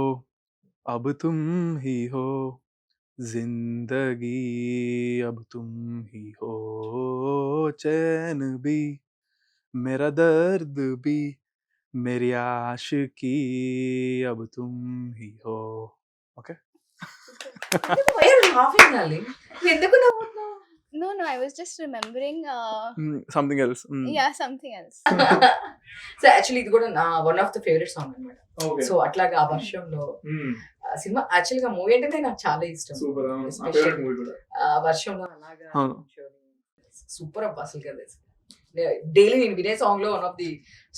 अब तुम ही हो जिंदगी, अब तुम ही हो चैन भी, मेरा दर्द भी, मेरी आशिकी, अब तुम ही हो. Okay, Why are you laughing, darling? నువ్వు ఎందుకు నవ్వుతున్నావు? No, I was just remembering. Something else. Yeah, something else. So actually ఇది కూడా నా one of the favourite song అన్నమాట. సో అట్లాగా ఆ వర్షంలో సినిమా యాక్చువల్ గా మూవీ అంటేనే నాకు చాలా ఇష్టం. ఆ వర్షంలో అలాగా అవును. సూపర్ అబ్బా అసలు కదా. డైలీ నేను వినే సాంగ్ లో వన్ ఆఫ్ ది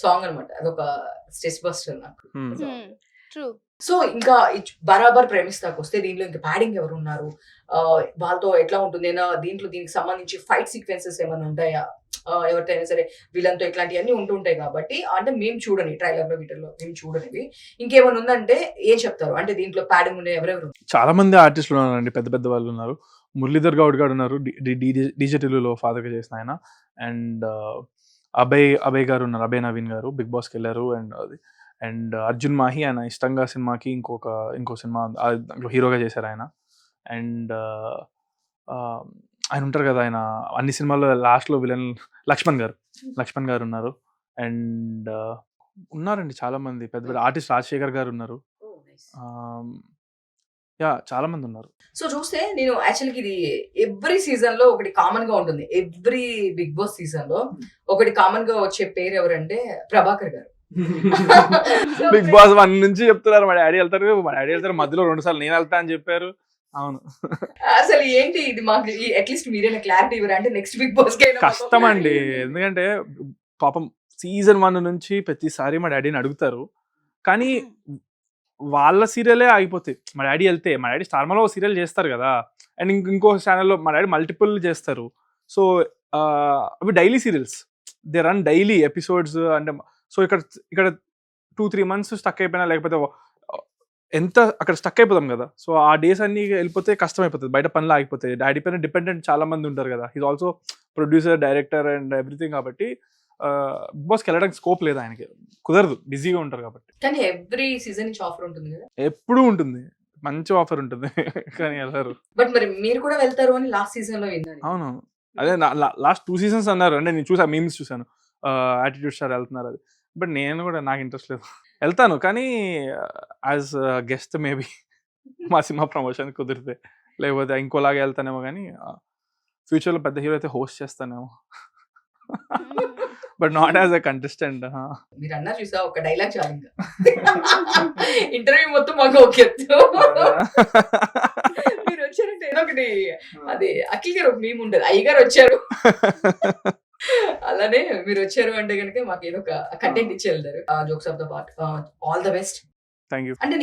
సాంగ్ అనమాట. అదొక స్ట్రెస్ బస్టర్ నాకు. True. సో ఇంకా బరాబర్ ప్రేమిస్తాకు వస్తే దీంట్లో ఇంకా ప్యాడింగ్ ఎవరు ఉన్నారు, వాళ్ళతో ఎట్లా ఉంటుంది, దీంట్లో దీనికి సంబంధించి ఫైట్ సీక్వెన్సెస్ ఏమైనా ఉంటాయా, ఎవరితోనైనా సరే వీళ్ళంతో ఇట్లాంటివన్నీ ఉంటుంటాయి కాబట్టి, అంటే మేము చూడని ట్రైలర్ లో వీటిల్లో మేము చూడనివి ఇంకేమైనా ఉందంటే ఏం చెప్తారు? అంటే దీంట్లో ప్యాడింగ్ ఉండే ఎవరెవరు? చాలా మంది ఆర్టిస్టులు ఉన్నారండి, పెద్ద పెద్ద వాళ్ళు ఉన్నారు. మురళీధర్ గౌడ్ గారు ఉన్నారు, డీజేటీలో ఫాదర్గా చేసిన ఆయన. అండ్ అభయ్ గారు ఉన్నారు, అభయ్ నవీన్ గారు బిగ్ బాస్కి వెళ్ళారు. అండ్ అర్జున్ మాహి ఆయన ఇష్టంగా సినిమాకి ఇంకో సినిమా దాంట్లో హీరోగా చేశారు ఆయన. అండ్ ఆయన ఉంటారు కదా, ఆయన అన్ని సినిమాల్లో లాస్ట్లో విలన్ లక్ష్మణ్ గారు ఉన్నారు. అండ్ ఉన్నారండి చాలా మంది పెద్ద పెద్ద ఆర్టిస్ట్, రాజశేఖర్ గారు ఉన్నారు. చాలా మంది ఉన్నారు. సో చూస్తే నేను యాక్చువల్గా ఇది ఎవ్రీ సీజన్ లో ఒకటి కామన్ గా ఉంటుంది. ఎవ్రీ బిగ్ బాస్ సీజన్ లో ఒకటి కామన్ గా వచ్చే పేరు ఎవరంటే ప్రభాకర్ గారు. బిగ్ బాస్ 1 నుంచి చెప్తున్నారు మా డాడీ వెళ్తారు మధ్యలో 2 సార్లు నేను వెళ్తా అని చెప్పారు. అవును, అసలు ఏంటి ఇది, మాకు అట్లీస్ట్ మీరైనా క్లారిటీ ఇవ్వరా అంటే నెక్స్ట్ బిగ్ బాస్ కష్టం అండి. ఎందుకంటే పాపం సీజన్ 1 నుంచి ప్రతిసారి మా డాడీని అడుగుతారు, కానీ వాళ్ళ సీరియలే ఆగిపోతాయి. మా డాడీ వెళ్తే, మా డాడీ స్టార్మాలో సీరియల్ చేస్తారు కదా, అండ్ ఇంకో ఛానల్లో మా డాడీ మల్టిపుల్ చేస్తారు. సో అవి daily serials, they run daily episodes. అంటే సో ఇక్కడ 2-3 మంత్స్ స్టక్ అయిపోయినా, లేకపోతే ఎంత అక్కడ స్టక్ అయిపోతాం కదా. సో ఆ డేస్ అన్ని వెళ్ళిపోతే కష్టం అయిపోతుంది, బయట పనులు ఆగిపోతాయి. డాడీ పైన డిపెండెంట్ చాలా మంది ఉంటారు కదా, he's also producer, director and everything. కాబట్టి బిగ్ బాస్కి వెళ్ళడానికి స్కోప్ లేదు, ఆయనకి కుదరదు, బిజీగా ఉంటారు కాబట్టి. కానీ ఎవ్రీ సీజన్ నుంచి ఆఫర్ ఉంటుంది కదా, ఎప్పుడూ ఉంటుంది, మంచి ఆఫర్ ఉంటుంది, కానీ వెళ్ళరు. బట్ మరి మీరు కూడా వెళ్తారు అని లాస్ట్ సీజన్ లో విన్నాను. అవును, అదే లాస్ట్ 2 seasons అన్నారు. అంటే నేను చూసాను, మీమ్స్ చూసాను, యాటిట్యూడ్ స్టార్ వెళ్తున్నారు అది. బట్ నేను కూడా, నాకు ఇంట్రెస్ట్ లేదు. వెళ్తాను కానీ యాజ్ గెస్ట్ మేబీ మా సినిమా ప్రమోషన్ కుదిరితే, లేకపోతే ఇంకోలాగా వెళ్తానేమో. కానీ ఫ్యూచర్లో పెద్ద హీరో అయితే హోస్ట్ చేస్తానేమో, but not as a contestant. మీరు అన్నారు చూసా, ఒక డైలాగ్ చాలు ఇంకా ఇంటర్వ్యూ మొత్తం మాకు ఓకే. మీరు వచ్చారంటే ఏదో ఒకటి, అది అఖిల్ గారు ఒక మేము ఉండదు, అయ్యగారు వచ్చారు అలానే మీరు వచ్చారు అంటే కనుక మాకు ఏదో ఒక కంటెంట్ ఇచ్చి వెళ్తారు. Jokes of the part, all the best. Thank you. అంటే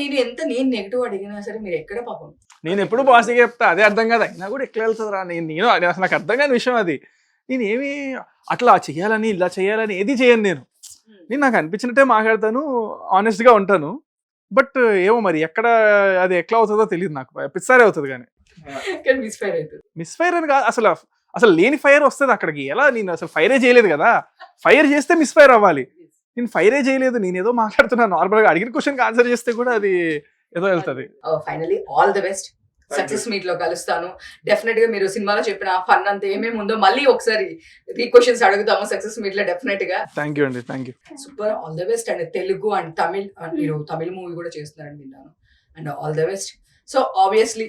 నేను నెగిటివ్ అడిగినా సరే మీరు ఎక్కడ పాపం, నేను ఎప్పుడు పాజిటివ్గా చెప్తా, అదే అర్థం కాదు. అయినా కూడా ఎట్లా వెళ్తుందిరా, నేను అసలు నాకు అర్థం కాని విషయం అది. నేను ఏమి అట్లా చెయ్యాలని ఇలా చేయాలని ఏది చేయను. నేను నాకు అనిపించినట్టే మాట్లాడతాను, ఆనెస్ట్గా ఉంటాను. బట్ ఏమో మరి ఎక్కడ అది ఎట్లా అవుతుందో తెలియదు నాకు, ప్రతిసారి అవుతుంది. కానీ మిస్ఫైర్ అవుతుంది. మిస్ఫైర్ అని కాదు, అసలు లేని ఫైర్ వస్తుంది అక్కడికి. ఎలా, నేను అసలు ఫైరే చేయలేదు కదా, ఫైర్ చేస్తే మిస్ఫైర్ అవ్వాలి. నేను ఫైరే చేయలేదు, నేను ఏదో మాట్లాడుతున్నాను నార్మల్గా, అడిగిన క్వశ్చన్కి ఆన్సర్ చేస్తే కూడా అది ఏదో వెళ్తుంది. Finally all the best, success meet లో కలుస్తాను. డెఫినెట్ గా మీరు సినిమాలో చెప్పిన ఫన్ అంతా ఏమేమి ఉందో మళ్ళీ ఒకసారి క్వశ్చన్స్ అడుగుతాము సక్సెస్ మీట్ లో డెఫినెట్ గా. థ్యాంక్ యూ అండి, thank you. Super, all the best. And Telugu and Tamil, మీరు తమిళ మూవీ కూడా చేస్తున్నారని విన్నాను. And all the best. So obviously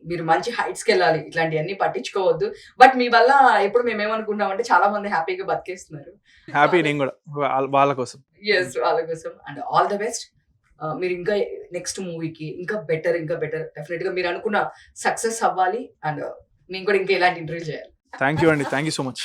మీరు మంచి హైట్స్కి వెళ్ళాలి, ఇట్లాంటివన్నీ పట్టించుకోవద్దు. బట్ మీ వల్ల ఎప్పుడు మేము ఏమనుకున్నామంటే చాలా మంది హ్యాపీగా బతికేస్తున్నారు. హ్యాపీ నేను కూడా వాళ్ళ కోసం. ఎస్, వాళ్ళ కోసం. And all the best. మీరు ఇంకా నెక్స్ట్ మూవీకి ఇంకా బెటర్ డెఫినెట్ గా మీరు అనుకున్న సక్సెస్ అవ్వాలి. అండ్ మేము కూడా ఇంకా ఇలాంటి ఇంటర్వ్యూ చేయాలి. థ్యాంక్ యూ అండి, థ్యాంక్ యూ సో మచ్.